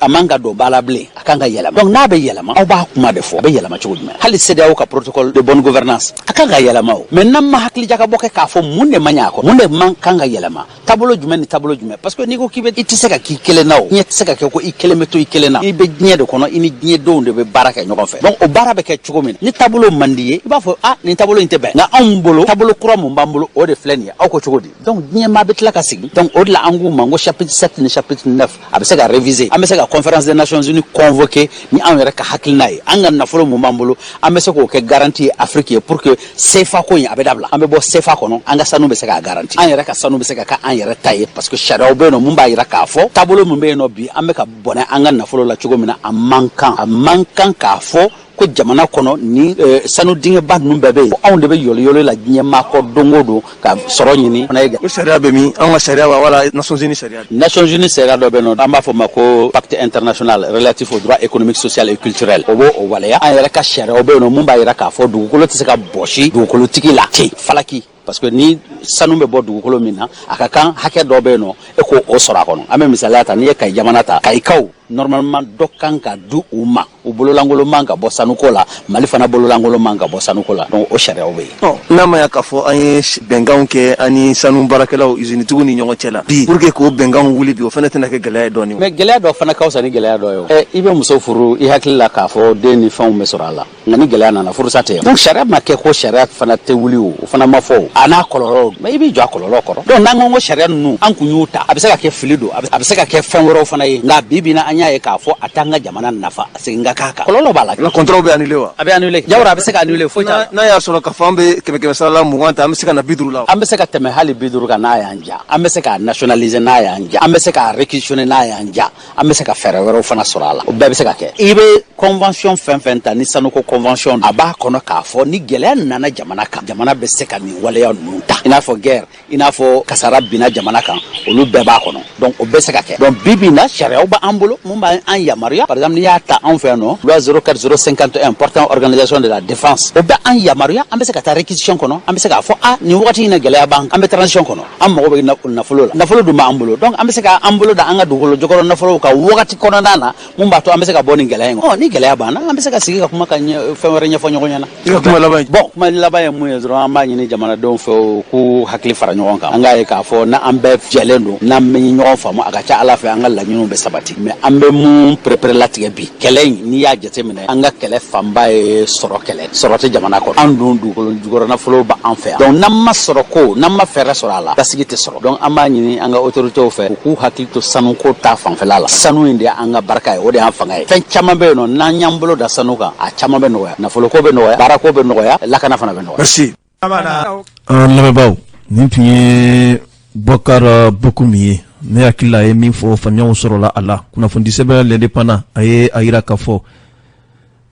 a man ka don ba la bilen a kan ka yɛlɛma donc n'a bɛ yɛlɛma aw b'a kuma de fɔ a bɛ yɛlɛma cogo jumɛn hali CEDEAO ka protocole de bonne gouvernance a kan ka yɛlɛma o mais n'an ma hakili jagabɔ kɛ k'a fɔ mun de man ɲɛ a kɔ mun de man kan ka yɛlɛma taabolo jumɛn ni taabolo jumɛn parce que n'i ko k'i bɛ i tɛ se ka k'i kelen na o diɲɛ tɛ se ka kɛ ko i kelen bɛ to i kelen na i bɛ diɲɛ de kɔnɔ i ni diɲɛ denw de bɛ baara kɛ ɲɔgɔn fɛ donc o baara bɛ kɛ cogo min ni taabolo man di ye i b'a fɔ nin taabolo in tɛ bɛn nka anw bolo taabolo kura mun b'an bolo o de filɛ nin ye aw ko cogo di donc diɲɛ maa bɛ tila ka sigi donc o de la an k'u ma ko chapitre 7 ni chapitre 9 a bɛ se ka réviser an bɛ se ka conférence des Nations Unies convoquer ni anw yɛrɛ ka hakilina ye an ka nafolo mun b'an bolo an bɛ se k'o kɛ garantie ye Afrique ye pour que CFA ko in a bɛ dabila an bɛ bɔ CFA kɔnɔ an ka sanu bɛ se k'a garantie an yɛrɛ ka sanu bɛ se ka kɛ an yɛrɛ ta ye parce que sariyaw bɛ yen nɔ mun b'a jira k'a fɔ taabolo mun bɛ yen nɔ bi an bɛ ka bɔnɛ an ka nafolo la cogo min na a man kan k'a fɔ ko jamana kɔnɔ ni sanu dingɛba ninnu bɛɛ bɛ yen anw de bɛ yɔliyɔli la diɲɛ maa kɔ don o don ka sɔrɔ ɲini fana ye o sariya bɛ min an ka sariya wa wala Nations Unies sariya Nations Unies sariya dɔ bɛ yen nɔ an b'a fɔ ma ko pacte international relatif aux droits économiques social et culturel o b'o waleya an yɛrɛ ka sariyaw bɛ yen nɔ mun b'a jira k'a fɔ dugukolo tɛ se ka bɔsi dugukolotigi la ten falaki parce que ni sanu bɛ bɔ dugukolo min na a ka kan hakɛ dɔ bɛ yen nɔ e k'o sɔrɔ a kɔnɔ an bɛ misaliya ta n'i ye Kayi jamana ta Kayikaw normalement dɔ kan ka di u ma u bololankolo man ka bɔ sanuko la Mali fana bololankolo man ka bɔ sanuko la donc o sariyaw bɛ yen. n'a ma ya k'a fɔ an ye bɛnkanw kɛ an ni sanu baarakɛlaw usinitigiw ni ɲɔgɔn cɛ la bi pour que k'o bɛnkanw wuli bi o fana tɛna kɛ gɛlɛya ye dɔɔni. mais gɛlɛya dɔ fana ka fisa ni gɛlɛya dɔ ye o. i bɛ muso furu i hakili la k'a fɔ den ni fɛnw bɛ sɔrɔ a la nka ni gɛlɛya nana furusa tɛ donc sariya ma kɛ ko sariya fana tɛ wuli o fana ma fɔ o a n'a kɔlɔlɔ mais i b'i jɔ a kɔlɔlɔ kɔrɔ donc n'an ko sariya ninnu an kun y'u ta a bɛ se ka kɛ fili don a bɛ se ka kɛ fɛn wɛrɛw fana ye nka bi bi in na an y'a ye k'a fɔ a t'an ka jamana nafa segin ka k'a kan kɔlɔlɔ b'a la. la contrat bɛ annulé wa. a bɛ annulé jawara a bɛ se ka annulé foyi t'a la. n'a y'a sɔrɔ k'a fɔ an bɛ 100 sara la 20 ta an bɛ se ka na 50 la. an bɛ se ka tɛmɛ hali 50 kan n'a y'an ja an bɛ se ka nationaliser n'a y'an ja an bɛ se ka réquisitionner n'a y'an ja an bɛ se ka fɛɛrɛ wɛrɛw fana sɔrɔ a la o bɛɛ bɛ se ka kɛ. i bɛ convention fɛn fɛn ta ni sanuko convention a b'a kɔnɔ k'a fɔ ni gɛlɛya nana jamana kan jamana bɛ se ka nin waleya ninnu ta i n'a fɔ guerre i n'a fɔ kasara binna jamana kan olu bɛɛ b'a kɔnɔ donc o bɛ se ka kɛ donc bi bi in na sariyaw b'an bolo mumba an yamaruya par exemple ya ta an fait non loi 04051 portant organisation de la défense o be an yamaruya an be se ka ta réquisition kono an be se ka fo ni wati na gele bank an be transition kono am mo be na folo du ma ambulo donc an be se ka ambulo da an ga dugolo jogoro na folo ka wati kono dana mumba to an be se ka boni gele ngo ni gele bana an be se ka sigi ka kuma ka fewre nya fo nyogo nyana kuma labai bon kuma labai mu yezro an ba ni jamana don fo ku hakili fara nyogon ka an ga ka fo na an be fielendo na me nyogon fa mo aga cha ala fe an ga la nyunu be sabati mais an be mu préparer la tigɛ bi kɛlɛ ni y'a jateminɛ an ka kɛlɛ fanba ye sɔrɔ kɛlɛ sɔrɔ tɛ jamana kɔnɔ an dun dugukolo jukɔrɔ nafolo ba an fɛ yan donc n'an ma sɔrɔ ko n'an ma fɛɛrɛ sɔrɔ a la basigi tɛ sɔrɔ donc an b'a ɲini an ka autorités fɛ u k'u hakili to sanuko ta fanfɛla la sanu in de y'an ka barika ye o de y'an fanga ye fɛn caman bɛ yen nɔ n'an y'an bolo da sanu kan a caman bɛ nɔgɔya nafoloko bɛ nɔgɔya baarako bɛ nɔgɔya lakana fana bɛ nɔgɔya. merci. an lamɛnbaaw nin tun ye Bokar Bokum ye ne hakili la ye min fɔ faamuyaw sɔrɔla a la kunnafoni sɛbɛn l'indépendant a ye a yira k'a fɔ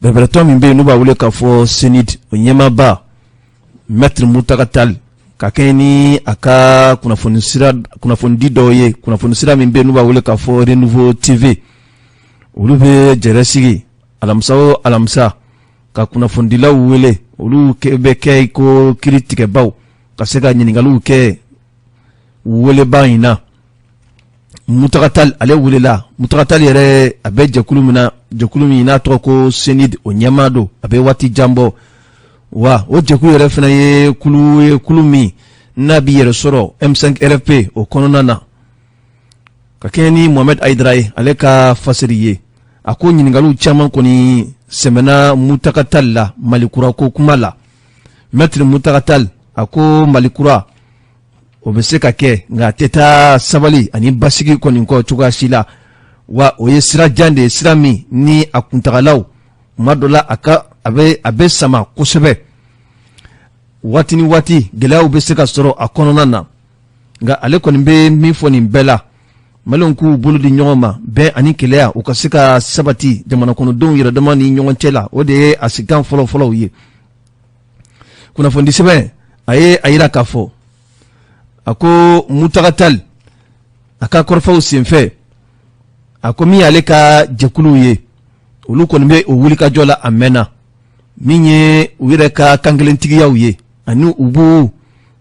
bɛbɛrɛtɔ min bɛ yen n'u b'a wele k'a fɔ senid o ɲɛmaaba maître Mutaka Tall ka kɛɲɛ ni a ka kunnafoni dɔw ye kunnafoni sira min bɛ yen n'u b'a wele k'a fɔ renouveau tv olu bɛ jɛrɛ sigi alamisa o alamisa ka kunnafonidilaw wele olu bɛ kɛ ko kiiri tigɛbaw ka se ka ɲininkaliw kɛ weleba in na Mutaka Tall ale welela Mutaka Tall yɛrɛ a bɛ jɛkulu min n'a tɔgɔ ko senid o ɲɛmaa don a bɛ waati jan bɔ wa o jɛkulu yɛrɛ fana ye kulu min n'a bi yɛrɛ sɔrɔ M5 RFP o kɔnɔna na ka kɛɲɛ ni Mohamed Aidara ye ale ka fasiri ye a ko ɲininkaliw caman kɔni sɛmɛna Mutaka Tall la Malikura ko kuma la Maître Mutaka Tall a ko Malikura o bɛ se ka kɛ nka a tɛ taa sabali ani basigi kɔni kɔ cogoya si la wa o ye sira jan de ye sira min ni a kuntagalaw tuma dɔ la a bɛ sama kosɛbɛ waati ni waati gɛlɛyaw bɛ se ka sɔrɔ a kɔnɔna na nka ale kɔni bɛ min fɔ nin bɛɛ la maliɲɛnw k'u bolo di ɲɔgɔn ma bɛn ani kɛlɛya u ka se ka sabati jamana kɔnɔdenw yɛrɛ dama ni ɲɔgɔn cɛ la o de ye a sigan fɔlɔfɔlɔw ye kunnafoni sɛbɛn a ye a yira k'a fɔ a ko Mutaka Tall a ka kɔrɔfɔw senfɛ a ko min y'ale ka jɛkuluw ye olu kɔni bɛ o wulikajɔ la a mɛnna min ye u yɛrɛ ka kankelentigiyaw ye ani u b'u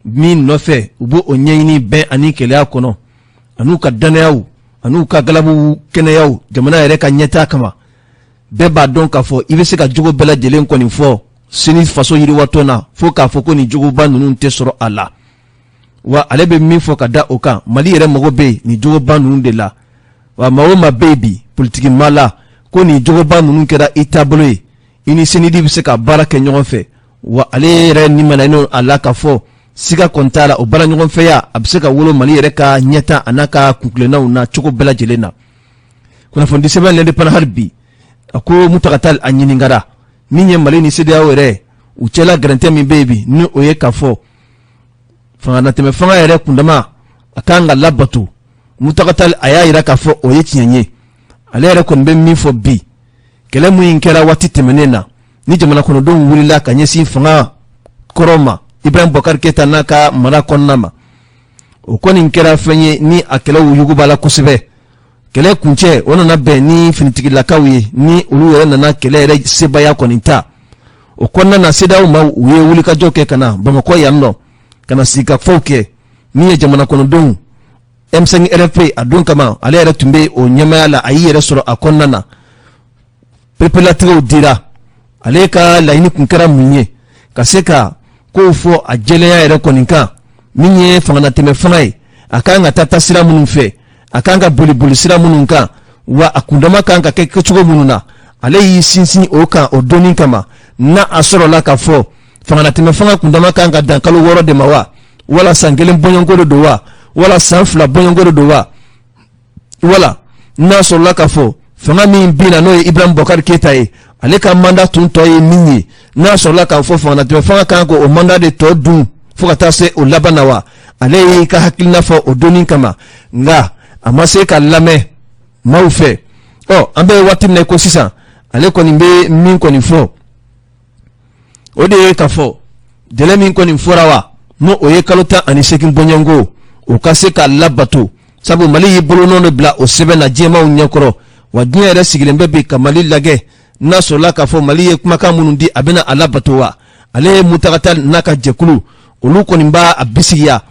min nɔfɛ u b'o ɲɛɲini bɛn ani kɛlɛya kɔnɔ an'u ka danayaw an'u ka galabu kɛnɛyaw jamana yɛrɛ ka ɲɛtaa kama bɛɛ b'a dɔn k'a fɔ i bɛ se ka jogo bɛɛ lajɛlen kɔni fɔ sini faso yiriwatɔ na fo k'a fɔ ko nin jogoba ninnu tɛ sɔrɔ a la wa ale bɛ min fɔ ka da o kan Mali yɛrɛ mago bɛ nin jogoba ninnu de la wa maa o maa bɛ yen bi politiki maa la ko nin jogoba ninnu kɛra i taabolo ye i ni senidi bɛ se ka baara kɛ ɲɔgɔn fɛ wa ale yɛrɛ nimananen a la k'a fɔ siga kɔni t'a la o baara ɲɔgɔn fɛya a bɛ se ka wolo Mali yɛrɛ ka ɲɛta a n'a ka kuntilennaw na cogo bɛɛ lajɛlen na kunnafoni sɛbɛn l'indépendant hali bi a ko Mutaka Tall a ɲininkara min ye Mali ni CEDEAO yɛrɛ u cɛla gɛrɛntɛ min bɛ yen bi ni o ye k'a fɔ fangatɛmɛ fanga yɛrɛ kundama a kan ka labato Mutaka Tall a y'a yira k'a fɔ o ye tiɲɛ ye ale yɛrɛ kɔni bɛ min fɔ bi kɛlɛ min kɛra waati tɛmɛnen na ni jamana kɔnɔdenw wulila ka ɲɛsin fanga kɔrɔ ma Ibrahim Boubacar Keïta n'a ka mara kɔnɔna ma o kɔni kɛra fɛn ye ni a kɛlɛw yuguba la kosɛbɛ kɛlɛ kuncɛ o nana bɛn ni finitigilakaw ye ni olu yɛrɛ nana kɛlɛ yɛrɛ sebaya kɔni ta o kɔnɔna na CEDEAO ma u ye wulikajɔ kɛ ka na Bamakɔ yan nɔ ka na sigikafɔw kɛ min ye jamana kɔnɔdenw M5 RFP a don kama ale yɛrɛ tun bɛ o ɲɛmaya la a y'i yɛrɛ sɔrɔ a kɔnɔna na perepelatigɛw dira ale ka laɲini kun kɛra mun ye ka se ka kow fɔ a jɛlenya yɛrɛ kɔni kan min ye fangatɛmɛ fanga ye a kan ka taa sira minnu fɛ a kan ka boli sira minnu kan wa a kundama kan ka kɛ kɛcogo minnu na ale y'i sinsin o kan o donni kama n'a a sɔrɔla ka fɔ fangatɛmɛ fanga kundama kan ka dan kalo 6 de ma wa wala san 1 bɔɲɔnko de don wa wala san 2 bɔɲɔnko de don wa wala n'a sɔrɔla ka fɔ fanga min bina n'o ye Ibrahim Boubacar Keïta ye ale ka mandat tun tɔ ye min ye n'a sɔrɔla k'a fɔ fangatɛmɛ fanga kan ko o mandat de tɔ dun fo ka taa se o laban na wa ale y'i ka hakilina fɔ o donni kama nka a ma se ka lamɛn maaw fɛ an bɛ waati min na ko sisan ale kɔni bɛ min kɔni fɔ o de ye ka fɔ délai min kɔni fɔra wa n'o o ye kalo 18 bɔɲɔnko o ka se ka labato sabu Mali y'i bolonɔ de bila o sɛbɛn na diɲɛmaw ɲɛkɔrɔ wa diɲɛ yɛrɛ sigilen bɛ bi ka Mali lagɛ n'a sɔrɔla k'a fɔ Mali ye kumakan minnu di a bɛna a labato wa ale ye Mutakata n'a ka jɛkulu olu kɔni b'a a bisigiya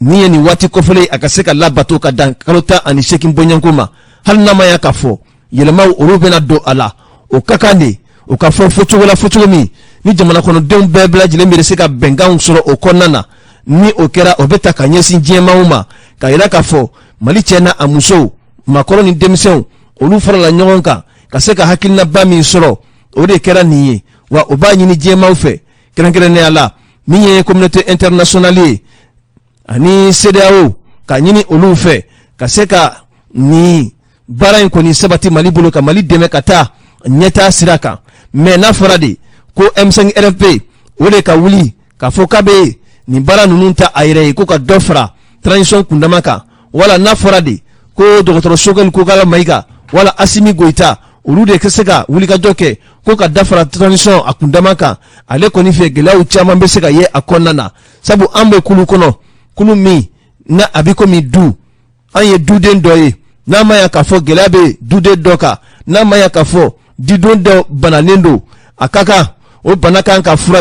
ni ye nin waati kɔfɛlen a ka se ka labato ka dan kalo 18 bɔɲanko ma hali n'a ma ya k'a fɔ yɛlɛmaw olu bɛna don a la o ka kan de o ka fɔ fɔcogo la fɔcogo min ni jamana kɔnɔdenw bɛɛ lajɛlen bɛ se ka bɛnkanw sɔrɔ o kɔnɔna na ni o kɛra o bɛ ta ka ɲɛsin diɲɛmaw ma ka yira k'a fɔ Mali cɛ n'a a musow makɔrɔ ni denmisɛnw olu farala ɲɔgɔn kan ka se ka hakilinaba min sɔrɔ o de kɛra nin ye wa o b'a ɲini diɲɛmaw fɛ kɛrɛnkɛrɛnnenya la min ye communauté internationale ye ani CEDEAO ka ɲini olu fɛ ka se ka nin baara in kɔni sabati Mali bolo ka Mali dɛmɛ ka taa ɲɛtaa sira kan mais n'a fɔra de ko M5 RFP o de ka wuli ka fɔ k'a bɛ nin baara ninnu ta a yɛrɛ ye ko ka dɔ fara transition kundama kan wala n'a fɔra de ko dɔgɔtɔrɔ Sogɛli Kokala Mayiga wala Asimi Goita olu de ka se ka wulikajɔ kɛ ko ka dafara transition a kundama kan ale kɔni fɛ gɛlɛyaw caman bɛ se ka ye a kɔnɔna na sabu an bɛ kulu kɔnɔ kulu min na a bɛ komi du an ye duden dɔ ye n'a ma ya k'a fɔ gɛlɛya bɛ duden dɔ kan n'a ma ya k'a fɔ didon dɔ banalen don a ka kan o bana kan ka fura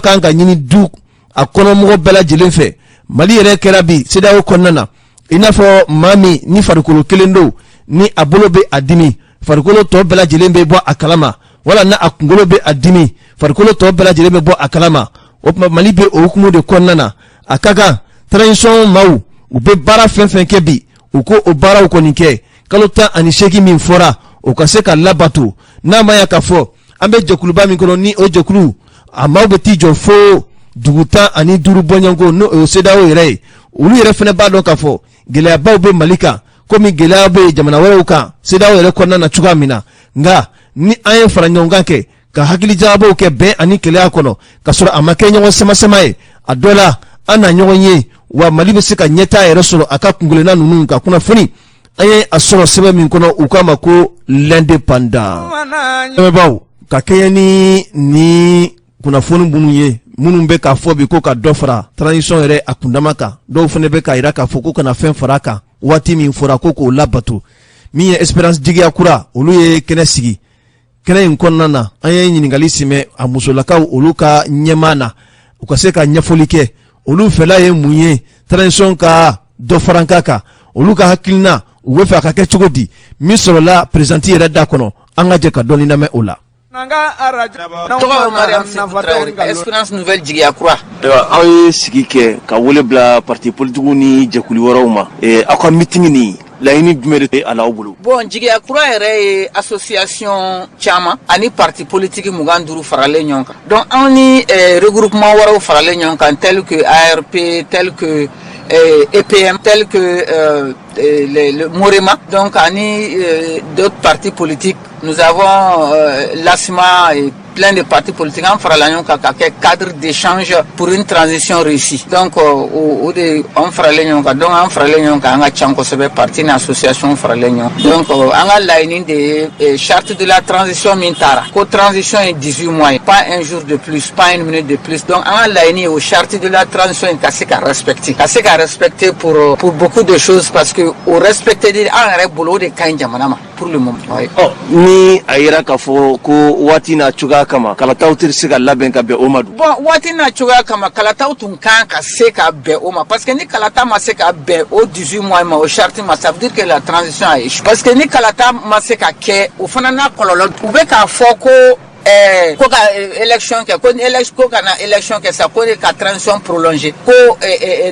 kan ka ɲini du a kɔnɔmɔgɔ bɛɛ lajɛlen fɛ Mali yɛrɛ kɛra bi CEDEAO kɔnɔna na i n'a fɔ maa min ni farikolo kelen don ni a bolo bɛ a dimi farikolo tɔ bɛɛ lajɛlen bɛ bɔ a kalama wala na a kunkolo bɛ a dimi farikolo tɔ bɛɛ lajɛlen bɛ bɔ a kalama o tuma Mali bɛ o hukumu de kɔnɔna na a ka kan transition maaw u bɛ baara fɛn fɛn kɛ bi u ko o baaraw kɔni kɛ kalo 18 min fɔra o ka se ka labato n'a ma ya k'a fɔ an bɛ jɛkuluba min kɔnɔ ni o jɛkulu a maaw bɛ t'i jɔ fo dugu 15 bɔɲanko n'o o CEDEAO yɛrɛ ye olu yɛrɛ fana b'a dɔn k'a fɔ gɛlɛyabaw bɛ Mali kan komi gɛlɛya bɛ jamana wɛrɛw kan CEDEAO yɛrɛ kɔnɔna na cogoya min na nka ni an ye fara ɲɔgɔn kan kɛ ka hakili jagabaw kɛ bɛn ani kɛlɛya kɔnɔ ka sɔrɔ a ma kɛ ɲɔgɔn sama ye a dɔ la an na ɲɔgɔn ye wa Mali bɛ se ka ɲɛtaa yɛrɛ sɔrɔ a ka kungelena ninnu ka kunnafoni an ye a sɔrɔ sɛbɛn min kɔnɔ u k'a ma ko l'indépendant lamɛnbaaw ka kɛɲɛ ni kunnafoni minnu bɛ k'a fɔ bi ko ka dɔ fara transition yɛrɛ a kundama kan dɔw fana bɛ k'a yira k'a fɔ ko kana fɛn fara a kan waati min fɔra ko k'o labato min ye Espérance jigiya kura olu ye kɛnɛ sigi kɛnɛ in kɔnɔna na an ye ɲininkali simɛ a musolakaw olu ka ɲɛmaa na u ka se ka ɲɛfɔli kɛ olu fɛla ye mun ye transition ka dɔ fara kan olu ka hakilina u bɛ fɛ a ka kɛ cogo di min sɔrɔla présidenti yɛrɛ da kɔnɔ an ka jɛ ka dɔɔni lamɛn o la. Espérance nouvelle jigiya kura. Aw ye sigi kɛ ka wele bila parti politique ni jɛkulu wɛrɛw ma aw ka meeting ni laɲini jumɛn de a l'aw bolo? Bon, jigiya kura yɛrɛ ye association caman ani parti politique 25 faralen ɲɔgɔn kan. Donc anw ni regroupement wɛrɛw faralen ɲɔgɔn kan tel que ARP, tel que EPM, tel que le Morema, donc ani d'autres partis politiques. Nous avons l'ASMA et plein de partis politiques en faralanion ka cadre d'échange pour une transition réussie. Donc on faralanion ka donc on faralanion ka anga chanko sebe parti na association faralanion. Donc anga lining de charte de la transition mintara. Co transition est 18 mois, pas un jour de plus, pas une minute de plus. Donc anga lining au charte de la transition est à respecter pour beaucoup de choses parce que au respecter des en boulot de kanjamanama pour le moment. Oui. Oh, ni ayira ka fɔ ko waati na cogoya kama kalataw tɛ se ka labɛn ka bɛn o ma. Bon, waati na cogoya kama kalataw tun kan ka se ka bɛn o ma parce que ni kalata ma se ka bɛn o 18 mois ma o charte ma ça veut dire que la transition a échoué. Parce que ni kalata ma se ka kɛ o fana n'a kɔlɔlɔ u bɛ k'a fɔ ko ko ka élection kɛ ko ni ko ka na élection kɛ sa ko de ka transition prolonger ko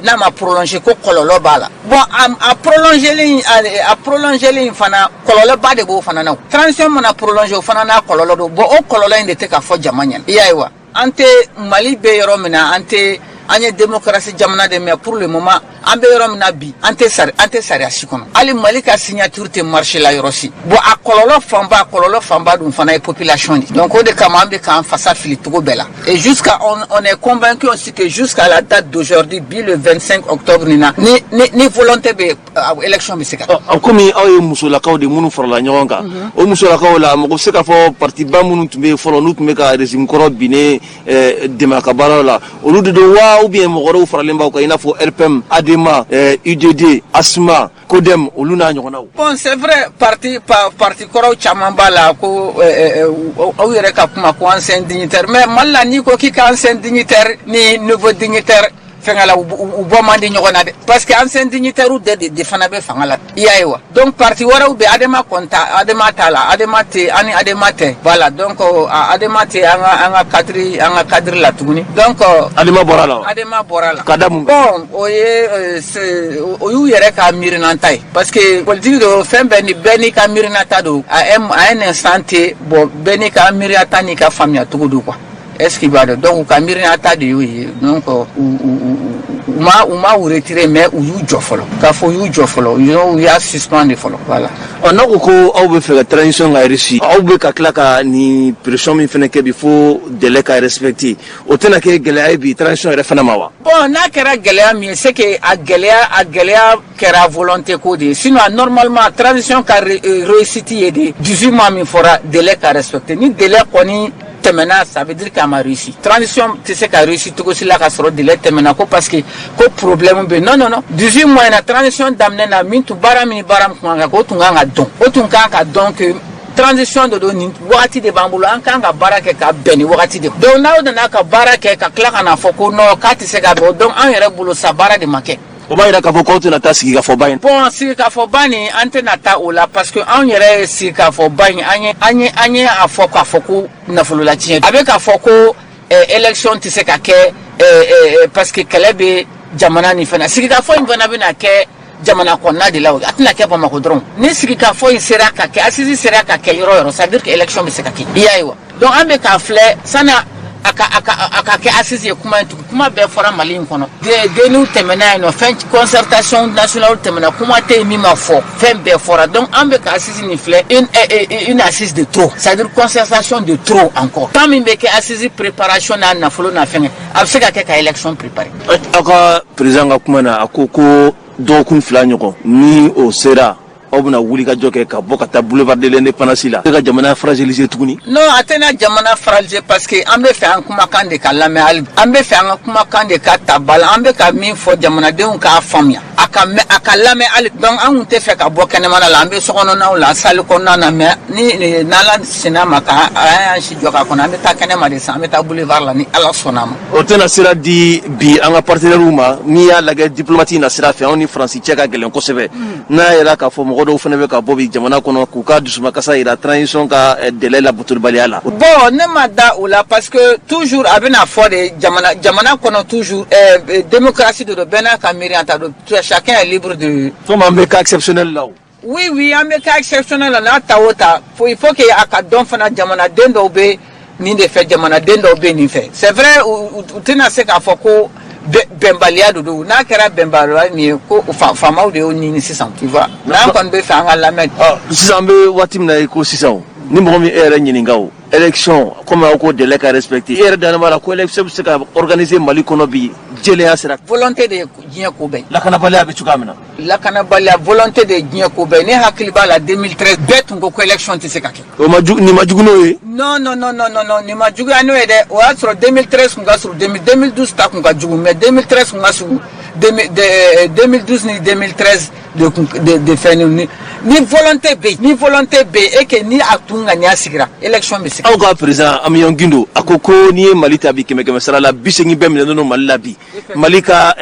n'a ma prolonger ko kɔlɔlɔ b'a la. Bon a prolonger in fana kɔlɔlɔ ba de b'o fana na. Transition mana prolonger o fana n'a kɔlɔlɔ do. Bon o kɔlɔlɔ in de tɛ ka fɔ jama ɲɛna. I y'a ye wa? An tɛ Mali bɛ yɔrɔ min na an ye démocratie jamana de mais pour le moment an bɛ yɔrɔ min na bi an tɛ sariya si kɔnɔ. Hali Mali ka signature tɛ marché la yɔrɔ si. Bon a kɔlɔlɔ fanba dun fana ye population de. Donc o de kama an bɛ k'an fasa fili cogo bɛɛ la. Et jusqu'à on est convaincu aussi que jusqu'à la date d'aujourd'hui bi le 25 octobre ni volonté bɛ élection bɛ se ka. Komi aw ye musolakaw de minnu farala ɲɔgɔn kan o musolakaw la mɔgɔ bɛ se k'a fɔ partiba minnu tun bɛ yen fɔlɔ n'u tun bɛ ka régime kɔrɔ binne dɛmɛ ka baaraw la olu de don wa ba ou bien mɔgɔ wɛrɛw faralen b'aw kan i n'a fɔ RPM, ADEMA, UDD, ASMA, CODEM olu n'a ɲɔgɔnnaw. Bon c'est vrai parti kɔrɔw caman b'a la ko aw yɛrɛ ka kuma ko ancien dignitaire mais Mali la n'i ko k'i ka ancien dignitaire ni nouveau dignitaire fɛngɛ la u bɔ man di ɲɔgɔn na dɛ parce que ancien dignitaire de fana bɛ fanga la i y'a ye wa donc parti wɛrɛw bɛ ADEMA kɔnta ADEMA t'a la ADEMA tɛ ani ADEMA tɛ voilà donc ADEMA tɛ an ka cadre la tuguni donc ADEMA bɔra la ADEMA bɔra la ka da mun bon o y'u yɛrɛ ka miirinata ye parce que politique do fɛn bɛɛ n'i ka miirinata do à un instant T bon bɛɛ n'i ka miirinata n'i ka faamuya cogo do quoi est-ce qu'il va donc ka miirinata de y'o ye donc u ma retiré mais u y'u jɔ fɔlɔ k'a fɔ u y'u jɔ fɔlɔ u y'a suspendre fɔlɔ voilà. n'a ko ko aw bɛ fɛ ka transition ka réussir aw bɛ ka tila ka ni pression min fana kɛ bi fo délai ka respecter o tɛna kɛ gɛlɛya ye bi transition yɛrɛ fana ma wa. bon n'a kɛra gɛlɛya min ye c'est que a gɛlɛya kɛra volonté ko de ye sinon normalement transition ka réussite ye de 18 mois min fɔra délai ka respecter ni délai kɔni tɛmɛna ça veut dire qu'à ma réussi transition tɛ se ka réussir cogo si la ka sɔrɔ délai tɛmɛna ko parce que ko problème bɛ non 18 mois na transition daminɛ na min tun baara min kan ka kɛ o tun kan ka dɔn que transition de don nin wagati de b'an bolo an kan ka baara kɛ ka bɛn ni wagati de donc n'aw nana ka baara kɛ ka tila ka na fɔ ko non k'a tɛ se ka bɛn donc an yɛrɛ bolo sa baara de ma kɛ. o b'a yira k'a fɔ k'aw tɛna taa sigikafɔba in. bon sigikafɔba nin an tɛna taa o la parce que anw yɛrɛ ye sigikafɔba in an ye a fɔ k'a fɔ ko nafolola tiɲɛ a bɛ k'a fɔ ko élection tɛ se ka kɛ parce que kɛlɛ bɛ jamana nin fana sigikafɔ in fana bɛna kɛ jamana kɔnɔna de la a tɛna kɛ Bamakɔ dɔrɔn ni sigikafɔ in sera ka kɛ assise sera ka kɛ yɔrɔ yɔrɔ ça veut dire que élection bɛ se ka kɛ i y'a ye wa donc an bɛ k'a filɛ sani a ka kɛ assise ye kuma bɛɛ fɔra Mali in kɔnɔ deniw tɛmɛna yen nɔ fɛn concertation nationale tɛmɛna kuma tɛ yen min ma fɔ fɛn bɛɛ fɔra donc an bɛ ka assise nin filɛ une assise de trop c'est à dire concertation de trop encore temps min bɛ kɛ assise préparation n'a nafolo n'a fɛngɛ a bɛ se ka kɛ ka élection préparer. aw ka président ka kuma na a ko dɔgɔkun 2 ɲɔgɔn ni o sera aw bɛna wuli ka jɔ kɛ ka bɔ ka taa boulevard de l'indépendance la ka jamana fragiliser tuguni. non a tɛna jamana fragiliser parce que an bɛ fɛ an kumakan de ka lamɛn hali an bɛ fɛ an ka kumakan de ka ta bala an bɛ ka min fɔ jamanadenw k'a faamuya a ka lamɛn hali donc an tun tɛ fɛ ka bɔ kɛnɛmana la an bɛ sokɔnɔnaw la salle kɔnɔna na mais ni n'ala sɛnɛ ma ka an y'an si jɔ k'a kɔnɔ an bɛ taa kɛnɛma de san an bɛ taa boulevard la ni ala sɔnna ma. o tɛna sira di bi an ka partenaires ma n'i y'a lajɛ diplomate na sira fɛ anw ni Faransi cɛ ka gɛlɛn kosɛbɛ n'a yɛrɛ k'a fɔ mɔgɔ dɔw fana bɛ ka bɔ bi jamana kɔnɔ k'u ka dusumakasa yira transition ka délai la butulibaliya la. bon ne ma da o la parce que toujours a bɛna fɔ de jamana kɔnɔ toujours démocratie de don bɛɛ n'a ka miiriyanta don chacun est libre de. comme an bɛ cas exceptionnel la o. oui an bɛ cas exceptionnel la n'a ta o ta il faut que a ka dɔn fana jamanaden dɔw bɛ nin de fɛ jamanaden dɔw bɛ nin fɛ c'est vrai u tɛna se k'a fɔ ko bɛnbaliya de don n'a kɛra bɛnbaliya min ye ko faamaw de y'o ɲini sisan tu vois n'an kɔni bɛ fɛ an ka lamɛn. sisan an bɛ waati min na i ko sisan ni mɔgɔ min e yɛrɛ ɲininka o élection comme aw ko délai ka respecter e yɛrɛ dannen b'a la ko élection bɛ se ka organiser Mali kɔnɔ bi jɛlenya sira. volonté de ye diɲɛ ko bɛɛ. lakanabaliya bɛ cogoya min na. lakanabaliya volonté de ye diɲɛ ko bɛɛ ne hakili b'a la 2013 bɛɛ tun ko élection tɛ se ka kɛ. o ma jugu nin ma jugu n'o ye. non nin ma juguya n'o ye dɛ o y'a sɔrɔ 2013 tun ka surun 2012 ta tun ka jugu mais 2013 tun ka surun 2012 ni 2013 de fɛn ni volonté bɛ yen et que ni a tun ŋaniya sigira élection bɛ se ka. aw ka président Amiyon Gindo a ko n'i ye Mali ta bi 100 sara la 80 bɛɛ minɛ n'o Mali la bi Mali ka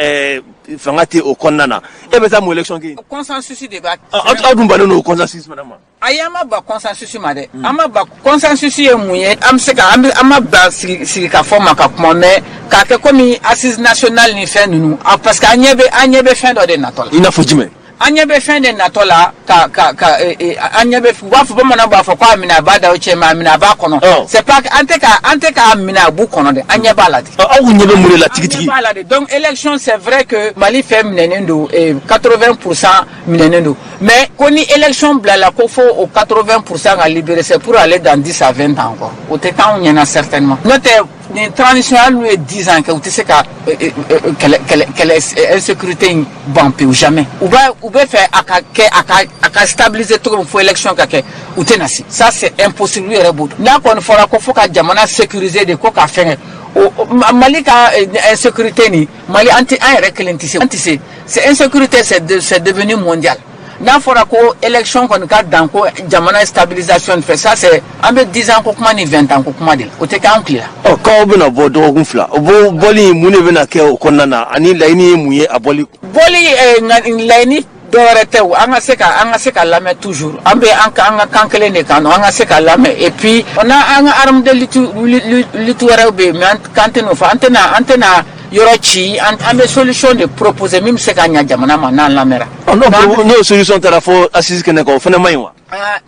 fanga tɛ o kɔnɔna na e bɛ taa mun élection kɛ. consensus de b'a. aw dun bannen n'o consensus fana ma. ayi an ma ba consensus ma dɛ an ma ba consensus ye mun ye an bɛ se ka an ma ba sigi ka fɔ ma ka kuma mais k'a kɛ komi assise nationale ni fɛn ninnu parce que an ɲɛ bɛ fɛn dɔ de natɔ la. i n'a fɔ jumɛn. an ɲɛ bɛ fɛn de natɔ la an ɲɛ bɛ u b'a fɔ bamananw b'a fɔ ko a minɛ a b'a da o cɛ mais a minɛ a b'a kɔnɔ. c'est pas an tɛ k'a minɛ a b'u kɔnɔ dɛ an ɲɛ b'a la de. aw ɲɛ bɛ mun de la tigitigi. an ɲɛ b'a la de donc élection c'est vrai que Mali fɛn minɛnen don 80% minɛnen don mais ko ni élection bilala ko fo o 80% ka libérer c'est pour aller dans 10 à 20 ans quoi o tɛ k'anw ɲɛna certainement n'o tɛ nin transition hali n'u ye 10 ans kɛ u tɛ se ka kɛlɛ insécurité in ban pewu jamais u bɛ fɛ a ka stabiliser cogo min fo élection ka kɛ u tɛna se ça c'est impossible u yɛrɛ b'o dɔn n'a kɔni fɔra ko fo ka jamana sécuriser de ko ka fɛngɛ Mali ka insécurité ni Mali anti c'est insécurité c'est devenu mondial. N'a fora ko élection kon ka dan ko jamana stabilisation fait ça c'est en 10 ans ko kuma ni 20 ans ko kuma de o te kan kila ko bina bo do gun fla bo boli mune bina ke o konnana ani layni muye aboli layni dorete anga seka la met toujours ambe anga kankele ne kanu anga seka la met et puis on a anga arme de lutu rewbe mais kanteno fa antena yorochi ambe solution de proposer même seka nya jamana ma la mera no solution tara fo assist kene ko fene maywa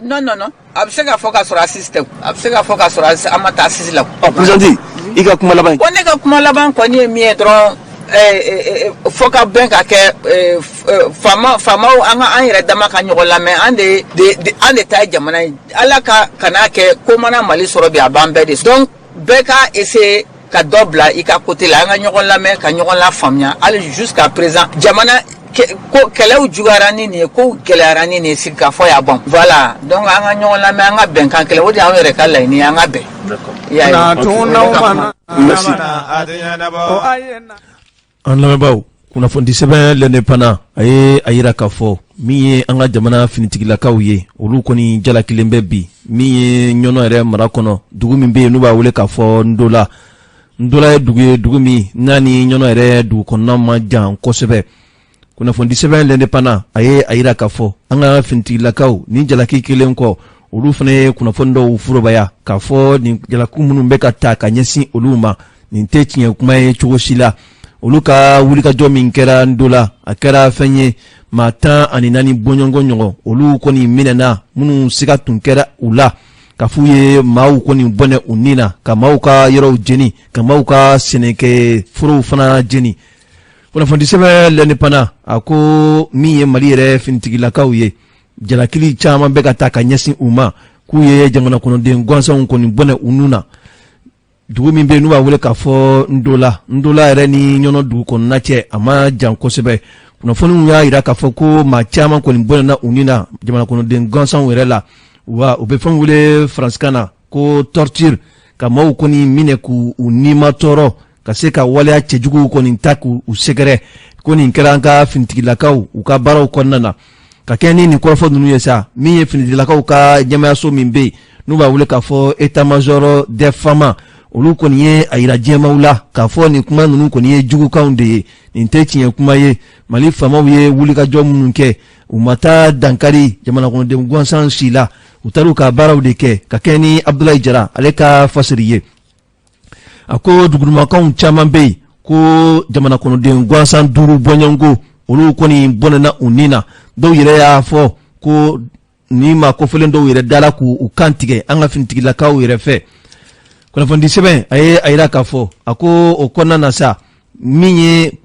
non absega focus sur assist absega focus sur amata assist la président iga kuma laban ko ne ga kuma laban ko ni mi edron foka benka ke fama anga ayira dama ka nyogola me ande ta jamana ala ka kana ke ko mana Mali soro bi abambe des donc beka essayer ka dobla ika côté la anga nyogola me ka nyogola famia aller jusqu'à présent jamana ko kelew jugarani ni ko kelarani ni sika fo ya bon voilà donc anga nyogola me anga benka kele wodi awere kala ni anga be na tuna mana merci an lamɛnbaaw kunnafoni sɛbɛn lɛnɛ pana a ye a yira k'a fɔ min ye an ka jamana finitigilakaw ye olu kɔni jalakilen bɛ bi min ye ɲɔnɔ yɛrɛ mara kɔnɔ dugu min bɛ yen n'u b'a wele k'a fɔ ndola ye dugu ye dugu min n'a ni ɲɔnɔ yɛrɛ dugu kɔnɔna ma jan kosɛbɛ kunnafoni sɛbɛn lɛnɛ pana a ye a yira k'a fɔ an ka finitigilakaw ni jalaki kelen kɔ olu fana ye kunnafoni dɔw furubaya k'a fɔ nin jalaku minnu bɛ ka ta ka ɲɛsin olu ma nin tɛ tiɲɛ kuma ye cogo si la olu ka wulikajɔ min kɛra ndola a kɛra fɛn ye maa 14 bɔɲɔgɔn ɲɔgɔn olu kɔni minɛna minnu siga tun kɛra u la ka f'u ye maaw kɔni bɔnɛ u ni na ka maaw ka yɔrɔw jeni ka maaw ka sɛnɛkɛ forow fana jeni kunnafoni sɛbɛn lɛnni pana a ko min ye Mali yɛrɛ finitigilakaw ye jalakili caman bɛ ka taa ka ɲɛsin u ma k'u ye jamana kɔnɔden gansanw kɔni bɔnɛ u nu na dugu min bɛ n'u b'a wele k'a fɔ ndola yɛrɛ ni ɲɔnɔ dugu kɔnɔna cɛ a ma jan kosɛbɛ kunnafoniw y'a yira k'a fɔ ko maa caman kɔni bɔnɛna u ni na jamana kɔnɔden gansanw yɛrɛ la wa u bɛ fɛn wele faransikan na ko torture ka maaw kɔni minɛ k'u nima tɔɔrɔ ka se ka waleya cɛjuguw kɔni ta k'u sɛgɛrɛ ko nin kɛra an ka finitigilakaw u ka baaraw kɔnɔna na ka kɛ ni nin kɔrɔfɔ ninnu ye sa min ye finitigilakaw ka ɲɛmayaso min bɛ yen n'u b'a wele k'a fɔ état major des femmes olu kɔni ye a yira diɲɛmaw la k'a fɔ nin kuma ninnu kɔni ye jugukanw de ye nin tɛ tiɲɛ kuma ye Mali faamaw ye wulikajɔ minnu kɛ u ma taa dankari jamana kɔnɔden gansan si la u taara u ka baaraw de kɛ ka kɛ ni Abdoulaye Jara ale ka fasiri ye a ko dugudumakanw caman bɛ yen ko jamana kɔnɔden gansan 5 bɔɲɔgɔnko olu kɔni bɔnɛna u ni na dɔw yɛrɛ y'a fɔ ko ni ma kɔfɛlen dɔw yɛrɛ dala k'u kan tigɛ an ka finitigilakaw yɛrɛ fɛ kunnafoni sɛbɛn a ye a yira k'a fɔ a ko o kɔnɔna na sa min ye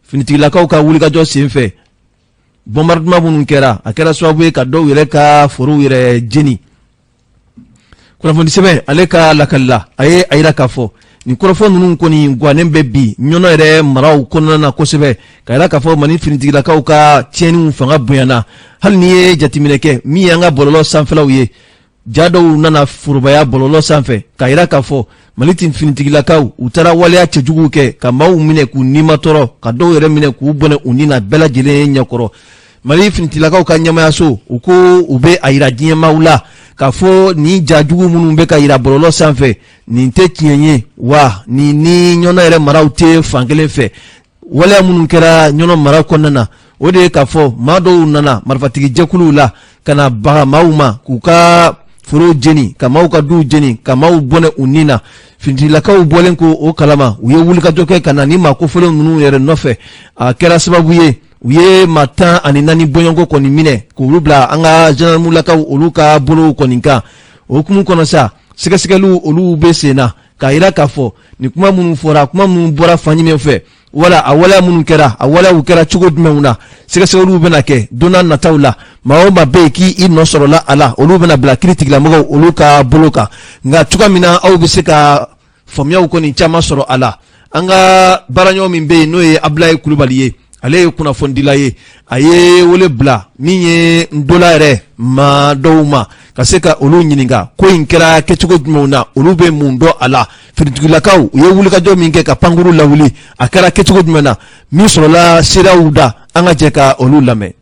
finitigilakaw ka wulikajɔ sen fɛ bombardement minnu kɛra a kɛra sababu ye ka dɔw yɛrɛ ka forow yɛrɛ jeni kunnafoni sɛbɛn ale ka lakalila a ye a yira k'a fɔ nin kɔrɔfɔ ninnu kɔni guwanen bɛ bi ɲɔnɔ yɛrɛ maraw kɔnɔna na kosɛbɛ ka yira k'a fɔ Mali finitigilakaw ka tiɲɛniw fanga bonyana hali ni ye jateminɛ kɛ min ye an ka bɔlɔlɔ sanfɛlaw ye ja dɔw nana forobaya bɔlɔlɔ sanfɛ ka yira k'a fɔ Mali finitigilakaw u taara waleya cɛjuguw kɛ ka maaw minɛ k'u nima tɔɔrɔ ka dɔw yɛrɛ minɛ k'u bɔnɛ u ni na bɛɛ lajɛlen ɲɛkɔrɔ Mali finitigilakaw ka ɲɛmayaso u ko u bɛ a yira diɲɛmaw la k'a fɔ nin jajugu minnu bɛ ka yira bɔlɔlɔ sanfɛ nin tɛ tiɲɛ ye wa ni ɲɔnɔ yɛrɛ maraw tɛ fankelen fɛ waleya minnu kɛra ɲɔnɔ mara kɔnɔna na o de ye k'a fɔ maa dɔw nana marifatigi jɛkuluw la ka na baga maaw ma k'u ka foro jeni ka maaw ka duw jeni ka maaw bɔnɛ u ni na finitigilakaw bɔlen ko o kalama u ye wulikajɔ kɛ ka na ni maa kofɔlen ninnu yɛrɛ nɔfɛ a kɛra sababu ye u ye maa 14 bɔɲɔgɔnko kɔni minɛ k'olu bila an ka gendarmelakaw olu ka bolow kɔni kan o hukumu kɔnɔ sa sɛgɛsɛgɛliw olu bɛ sen na k'a yira k'a fɔ nin kuma minnu fɔra kuma minnu bɔra fan jumɛn fɛ wala a waleya minnu kɛra a waleyaw kɛra cogo jumɛnw na sɛgɛsɛgɛliw bɛna kɛ don n'a nataw la maa o maa bɛ yen k'i nɔ sɔrɔla a la olu bɛna bila kiiritigɛlamɔgɔw olu ka bolo kan nka cogoya min na aw bɛ se ka faamuyaw kɔni caman sɔrɔ a la an ka baaraɲɔgɔn min bɛ yen n'o ye Abdoulaye Kulubali ye ale ye kunnafonidila ye a ye wele bila min ye ndola yɛrɛ maa dɔw ma ka se ka olu ɲininka ko in kɛra kɛcogo jumɛnw na olu bɛ mun dɔn a la finitigilakaw u ye wulikajɔ min kɛ ka pankuru lawuli a kɛra kɛcogo jumɛn na min sɔrɔla seerew da an ka jɛ ka olu lamɛn.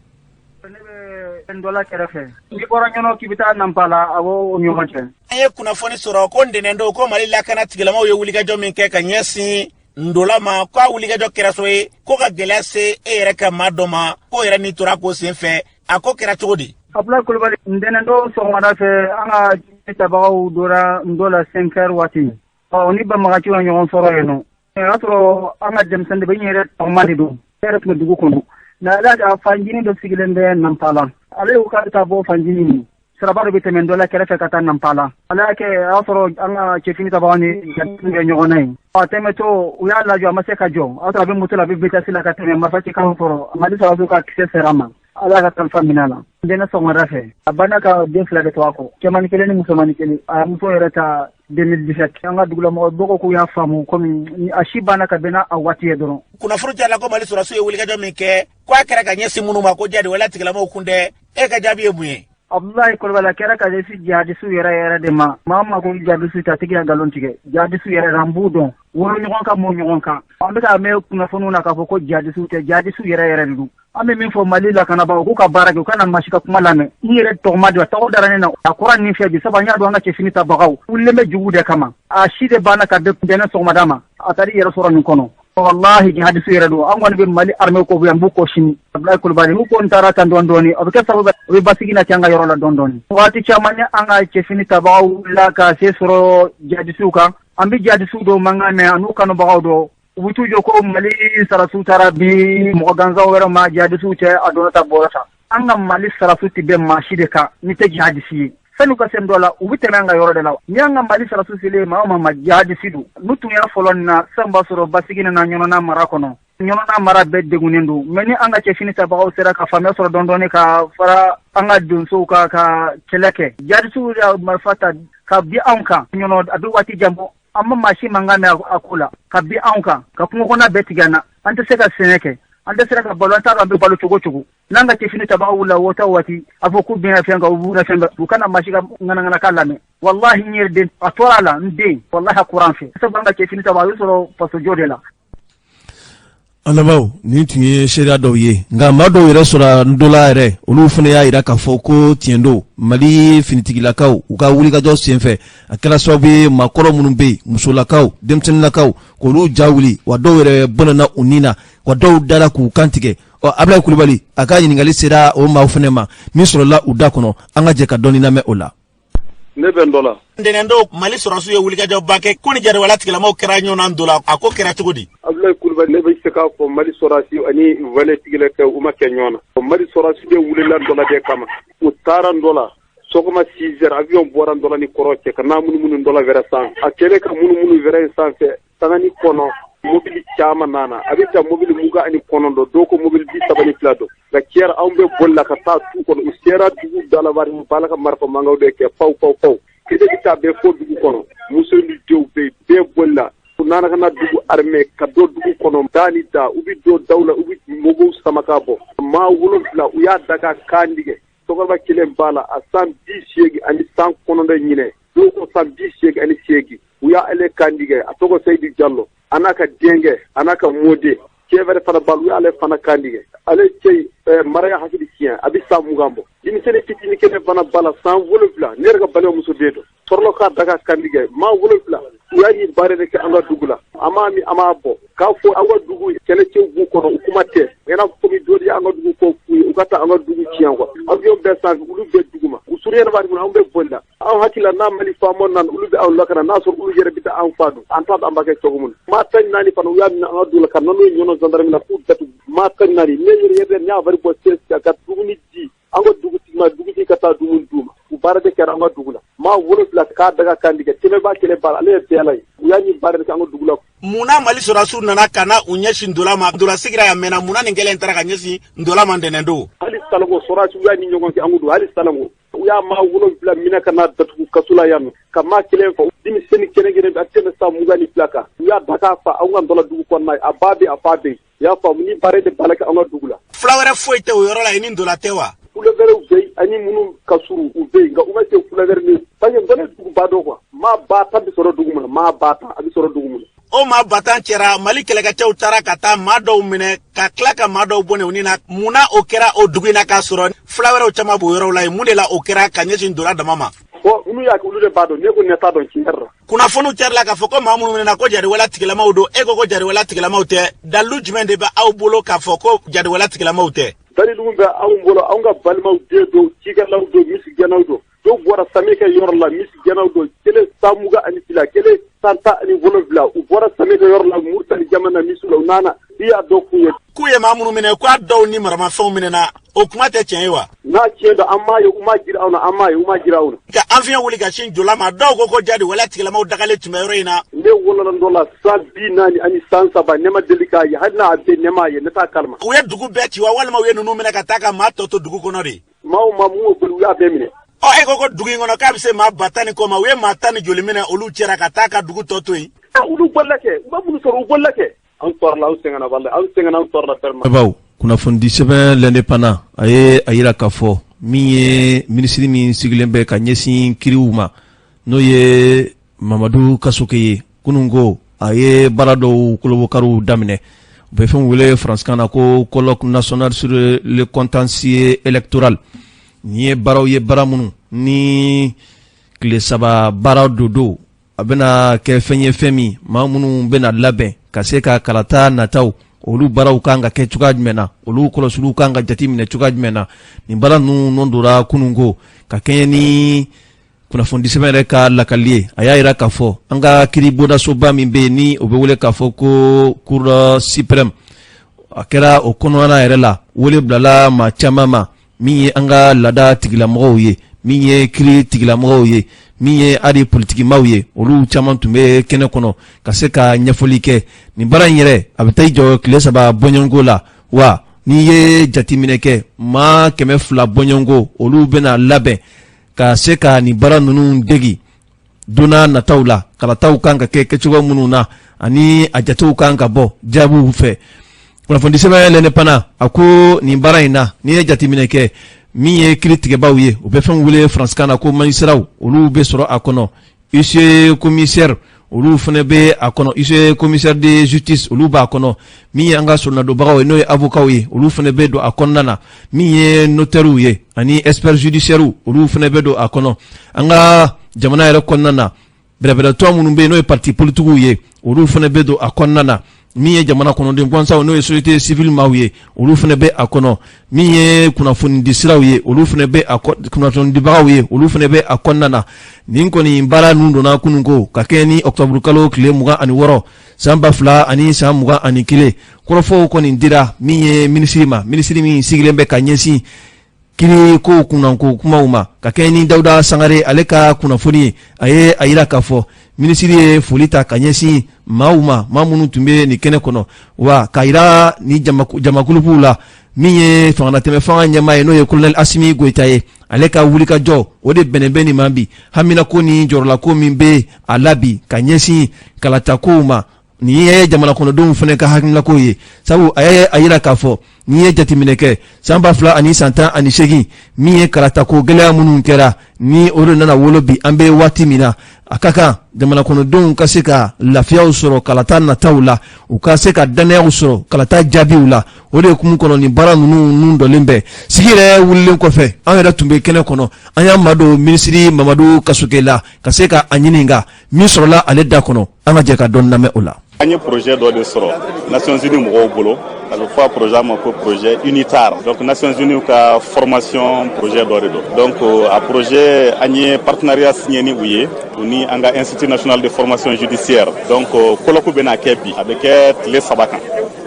Ndola kɛrɛfɛ ni bɔra ɲɔnɔ k'i bɛ taa Nampala awɔ o ɲɔgɔn cɛ. An ye kunnafoni sɔrɔ ko Ntɛnɛndo ko Mali lakana tigilamaw ye wulikajɔ min kɛ ka ɲɛsin Ndola ma ko a wulikajɔ kɛra so ye ko ka gɛlɛya se e yɛrɛ ka maa dɔ ma ko yɛrɛ ni tora ko sen fɛ a ko kɛra cogo di. Abdoulaye Kulubali Ntɛnɛndo sɔgɔmada fɛ an ka tabagaw dora Ndola 5 heures waati ni banbaganciw ye ɲɔgɔn sɔrɔ yen nɔ o y'a sɔrɔ an ka denmisɛnnin de bɛ n yɛrɛ tɔgɔma de don ne yɛrɛ tun bɛ dugu kɔnɔ na ala ka fanjini dɔ sigilen bɛ Nampala ale y'u ka taa bɔ fanjini min siraba dɔ bɛ tɛmɛ Ndola kɛrɛfɛ ka taa Nampala ala y'a kɛ a y'a sɔrɔ an ka cɛfini tabaga ni jatigi kɛ ɲɔgɔn na ye a tɛmɛtɔ u y'a lajɔ a ma se ka jɔ a sɔrɔ a bɛ moto la a bɛ vitesse la ka tɛmɛ marifa ci kan fɔlɔ Mali sɔrɔsiw ka kisɛ sera a ma ala y'a ka kalifa minɛ a la ntɛnɛn sɔgɔmada fɛ a banna ka den 2 de to a kɔ cɛmani 1 ni musomanni 1 a muso yɛrɛ ta 2017 an ka dugulamɔgɔ dɔgɔ k'u y'a faamu komi a si banna ka bɛnna a waati ye dɔrɔn. Kunnafoni cayala ko Mali sɔrɔsiw ye wulikajɔ min kɛ ko a kɛra ka ɲɛsin minnu ma ko jadi wala tigilamɔgɔw kun tɛ e ka jaabi ye mun ye. Abdoulaye Kulubali a kɛra ka ɲɛsin jihadisiw yɛrɛ de ma maa ma ko jihadisiw ta tigi ka nkalon tigɛ jihadisiw yɛrɛ an b'u dɔn woro ɲɔgɔn kan mɔ ɲɔgɔn kan an bɛ ka mɛn kunnafoniw na k'a fɔ ko jihadisiw tɛ jihadisiw yɛrɛ de don an bɛ min fɔ Mali lakanabagaw k'u ka baara kɛ u kana masi ka kuma lamɛn n yɛrɛ tɔgɔma don a tɔgɔ dara ne na a kɔrɔ nin fɛ bi sabu an y'a dɔn an ka cɛfini tabagaw wulilen bɛ jugu de kama a si de banna ka bɛn Ntɛnɛn sɔgɔmada ma a taara i yɛrɛ sɔrɔ nin kɔnɔ wallahi jihadisiw yɛrɛ don an kɔni bɛ Mali armée ko yan b'u kɔ sini Abdoulaye Kulubali n'u ko n taara tan dɔɔni dɔɔni a bɛ kɛ sababu o bɛ basigi na cɛ an ka yɔrɔ la dɔɔni dɔɔni waati caman ni an ka cɛfini tabagaw wulila ka se sɔrɔ jihadisiw kan an bɛ jihadisiw dɔw mankan mɛn an n'u kanubagaw dɔn u bɛ t'u jɔ ko Mali sarasiw taara bi mɔgɔ gansan wɛrɛ ma jihadisiw cɛ a donna ta bɔra ta an ka Mali sarasiw tɛ bɛn maa si de kan ni tɛ jihadisi ye sani u ka se dɔ la u bɛ tɛmɛ an ka yɔrɔ de la ni an ka Mali sarasiw selen maa o maa ma jihadisi don n'u tun y'a fɔlɔ nin na san b'a sɔrɔ basigi na ɲɔnɔna mara kɔnɔ ɲɔnɔna mara bɛɛ degunnen don mɛ ni an ka cɛfini tabagaw sera ka faamuya sɔrɔ dɔɔni dɔɔni ka fara an ka donsow ka kɛlɛ kɛ jihadisiw y'a marifa ta ka bi anw kan ɲɔnɔ a bɛ waati jan bɔ an ma maa si mankan mɛn a ko la ka bi anw kan ka kungo kɔnɔ bɛɛ tigɛ an na an tɛ se ka sɛnɛ kɛ an tɛ se ka balo an t'a dɔn an bɛ balo cogo cogo n'an ka cɛfini tabagaw wulila waati o waati a fɔ k'u bɛnna fɛn kan u b'u na fɛn bɛɛ u kana maa si ka ŋanaŋanakan lamɛn wallahi n yɛrɛ den a tora a la n den wallahi a kura an fɛ sabu an ka cɛfini tabagaw a bɛ sɔrɔ fasojɔ de la. An lamɛnw nin tun ye seereya dɔw ye nka maa dɔw yɛrɛ sɔrɔ Ndola yɛrɛ olu fana y'a jira k'a fɔ ko tiɲɛ don Mali finitigilakaw u ka wulikajɔ senfɛ a kɛra sababu ye maakɔrɔ minnu bɛ yen musolakaw denmisɛnninlakaw k'olu ja wuli wa dɔw yɛrɛ bɔnna u ni na wa dɔw dara k'u kantigɛ Abdoulaye Kulubali a ka ɲininkali sera o maaw fana ma min sɔrɔla u da kɔnɔ an ka jɛ ka dɔɔni lamɛn o la. Ne bɛ Ndola. Ntɛnɛndo Mali sɔrɔsiw ye wulikajɔ ba kɛ ko ni jadi wala tigilamɔgɔw kɛra ɲɔgɔn Ndola a ko kɛra cogo di. Abdoulaye Kulubali ne bɛ se k'a fɔ Mali sɔrɔsiw ani wale tigilakaw u ma kɛ ɲɔgɔn na Mali sɔrɔsiw de wulila Ndola de kama u taara Ndola sɔgɔma 6 heures avion bɔra Ndola ni kɔrɔ cɛ ka n'a munumunu Ndola wɛrɛ sanfɛ a kɛlen ka munumunu wɛrɛ in sanfɛ sangani kɔnɔ mobili caman nana a bɛ taa mobili 29 dɔ dɔw ko mobili 32 dɔ nka cɛra anw bɛ boli la ka taa du kɔnɔ u sera dugu da la bari bala ka marifa mangaw de kɛ paw kile bɛ taa bɛɛ fɔ dugu kɔnɔ muso ni denw bɛ bɛɛ boli la u nana ka na dugu armée ka dɔ dugu kɔnɔ da ni da u bɛ dɔ daw la u bɛ mɔgɔw sama ka bɔ maa 7 u y'a da ka kan tigɛ cɛkɔrɔba kelen b'a la a san 18 ani san 9 ɲinɛ dɔw ko san 18 ani 8 u y'a ale kan tigɛ a tɔgɔ Seyidu Jallo a n'a ka denkɛ a n'a ka mɔden cɛ wɛrɛ fana b'a la u y'ale fana kan tigɛ ale cɛ maraya hakili tiɲɛ a bɛ san 20 bɔ denmisɛnnin fitinin kelen fana b'a la san 7 ne yɛrɛ ka balimamuso den don sɔrɔla k'a da ka kan tigɛ maa 7 u y'a ɲini baara de kɛ an ka dugu la an m'a min an m'a bɔ k'a fɔ an ka dugu kɛlɛcɛw b'u kɔnɔ u kuma tɛ i n'a fɔ dɔ de an ka dugu kɔ f'u ye u ka taa an ka dugu tiɲɛ quoi avion bɛɛ sanfɛ olu bɛɛ dugu ma u surunya b'a dugu an bɛ boli la anw hakili la n'a Mali faamaw nana olu bɛ anw lakana n'a sɔrɔ olu yɛrɛ bɛ taa anw fa dun an t'a dɔn an b'a kɛ cogo min maa 14 fana u y'a minɛ an ka dugu la ka na n'o ye ɲɔnɔ gendarmerie la f'u datugu maa 14 ne yɛrɛ n y'a vari bɔ CSC ka dumuni di an ka dugutigi ma dugutigi ka taa dumuni d'u ma u baara de kɛra an ka dugu la maa 7 k'a daga kan tigɛ tɛmɛbaa kelen baara ale ye bɛɛla ye u y'a ɲini baara de kɛ an ka dugu la. Munna Mali sɔrɔsiw nana ka na u ɲɛsin Ndola ma Ndola sigira ya mɛnna munna nin kɛlen taara ka ɲɛsin Ndola ma Ntɛnɛndo. Hali Salango sɔrɔsiw y'a ni ɲɔgɔn cɛ an ko don hali Salango u y'a maa 7 minɛ ka na datugu kaso la yan nɔ ka maa kelen fɔ denmisɛnnin kelen a tɛmɛ san 22 kan u y'a da k'a fa anw ka Ndola dugu kɔnɔna ye a ba bɛ a fa bɛ i y'a faamu ni baara de b'a la kɛ an ka dugu la. Fila wɛrɛ foyi tɛ o yɔrɔ la i ni Ndola tɛ wa. Fula wɛrɛw bɛ yen ani munu kasuru ube nga uma te fulaverni baye ndole dugu bado quoi ma bata bi soro dugu mun ma bata abi soro dugu mun o ma batan cera mali kelega cew tara kata mado mine ka klaka mado bone unina muna okera o dugina ka soro flawere o chama bo yoro lay munela okera kanyesin dora da mama o unu ya ko lude bado ne ko neta don cierra kuna fonu cerla ka foko mamunu mine na ko jari wala tigela mawdo ego ko jari wala tigela mawte dalu jumende ba aw bolo ka foko jari wala tigela mawte dali dum ba aw bolo aw nga balma de do ciga law do misi ganaw do bora sameka yor la misi ganaw do kele samuga ani fila kele santa ani volobla u bora sameka yor la murtani jamana misula nana iya do kuye mamunu mine ko do ni marama fon mine na o kuma te chenwa na chendo amma yo uma jirauna amma yo uma jirauna ka afiya wuli ga shin jola ma do ko jadi wala tigala ma dagale tumero ina ne wala ndola sabi nani ani sansa ba nema delika ya hadna abde nema ye neta kalma we dugu beti wa wala ma we nunu mine ka taka ma to dugu kono ri maw mamu bulu ya be mine o ego ko dugu ngono ka bise ma batani ko ma we matani joli mine olu chera ka taka dugu totoi ulu bollake mamu soro bollake an torla au sengana balle au sengana an torla perma baw kuna fondi sebe l'indépendant aye ayira kafo mi ministre mi sigilembe ka nyesin kiriuma no ye Mamadou Kasokeye kunungo aye barado kolobokaru damine be fon wele France kana ko colloque national sur le contentieux électoral ni baraw ye baramunu ni kle saba baraw dodo abena ke fenye femi mamunu bena labe kaseka kalata nataw olu baraw kanga ke chuga jmena olu kolosulu kanga jatimine chuga jmena ni bara nu nondura kunungo ka kenyani kuna fondi semere ka lakalie aya ira kafo anga kiri boda soba mimbe ni obewele kafo ko cour suprême akera okono na erela wole blala ma chamama mi anga lada tigila moye mi kiri tigila moye mi adi politique mawye olu chaman tumbe kene kono kaseka nyafolike ni bara nyere abitay jo klesa ba bonyongo la wa ni ye jatimineke ma keme fula bonyongo olu bena labe kaseka ni bara nunu degi dona na taula kala taw kanga ke kechugo mununa ani ajatu kanga bo jabu fe kuna fondi sebe lene pana ako ni bara ina ni ye jatimineke mi ye critique bawye o be fam wule France kana ko manisraw olu be soro akono isse commissaire olu fene be akono isse commissaire de justice olu ba akono mi anga sonna do bagaw no avocat ye olu fene be do akonna mi ye notaire ye ani expert judiciaire olu fene be do akono anga jamana yere konna brebere to munun be no parti politique ye olu fene be do akonna mi ye jamana kono de bonsa no ye société civile mawye olu fene be akono mi ye kuna fundi sirawye olu fene be kuna fundi bagawye olu fene be akonna nin ko ni mbara nundo na kunungo ka keni octobre kalo kile muga ani woro samba fla ani sa muga ani kile korofo ko ni ndira mi ye ministre mi sigilembe ka nyesi kiri ko kunanko kuma uma ka keni Dauda Sangare aleka kuna funi aye ayira kafo ministre folita ka nyesi mauma mamunu tumbe ni kene kono wa kaira ni jamakulu mi ye fanga teme fanga nyama no ye colonel Asimi Goitaye aleka wulika jo ode benebeni mambi hamina ko ni jorla ko mimbe alabi ka nyesi kalata kuma ni ye jamana kono dum fene ka hakimla ko ye sabu aye ayira kafo ni ye jatimineke samba fla ani santa ani shegi mi ye karata ko gele munun kera ni oro nana wolobi ambe wati mina akaka jamana kono dum kaseka lafiya usoro kalata na taula ukaseka dane usoro kalata jabiula ode kum kono ni bara nunu ndo lembe sigire wulen ko fe an tumbe kene kono anya mado ministri Mamadou Kasokela kaseka anyininga mi sorola ale da kono anga je ka don na me ola un projet de soro Nations Unies mo bolo alors fois projet unitaire donc Nations Unies ka formation projet d'orido donc a projet anye partenariat signé ni ouye ni anga Institut national de formation judiciaire donc koloku bena kebi avec les sabaka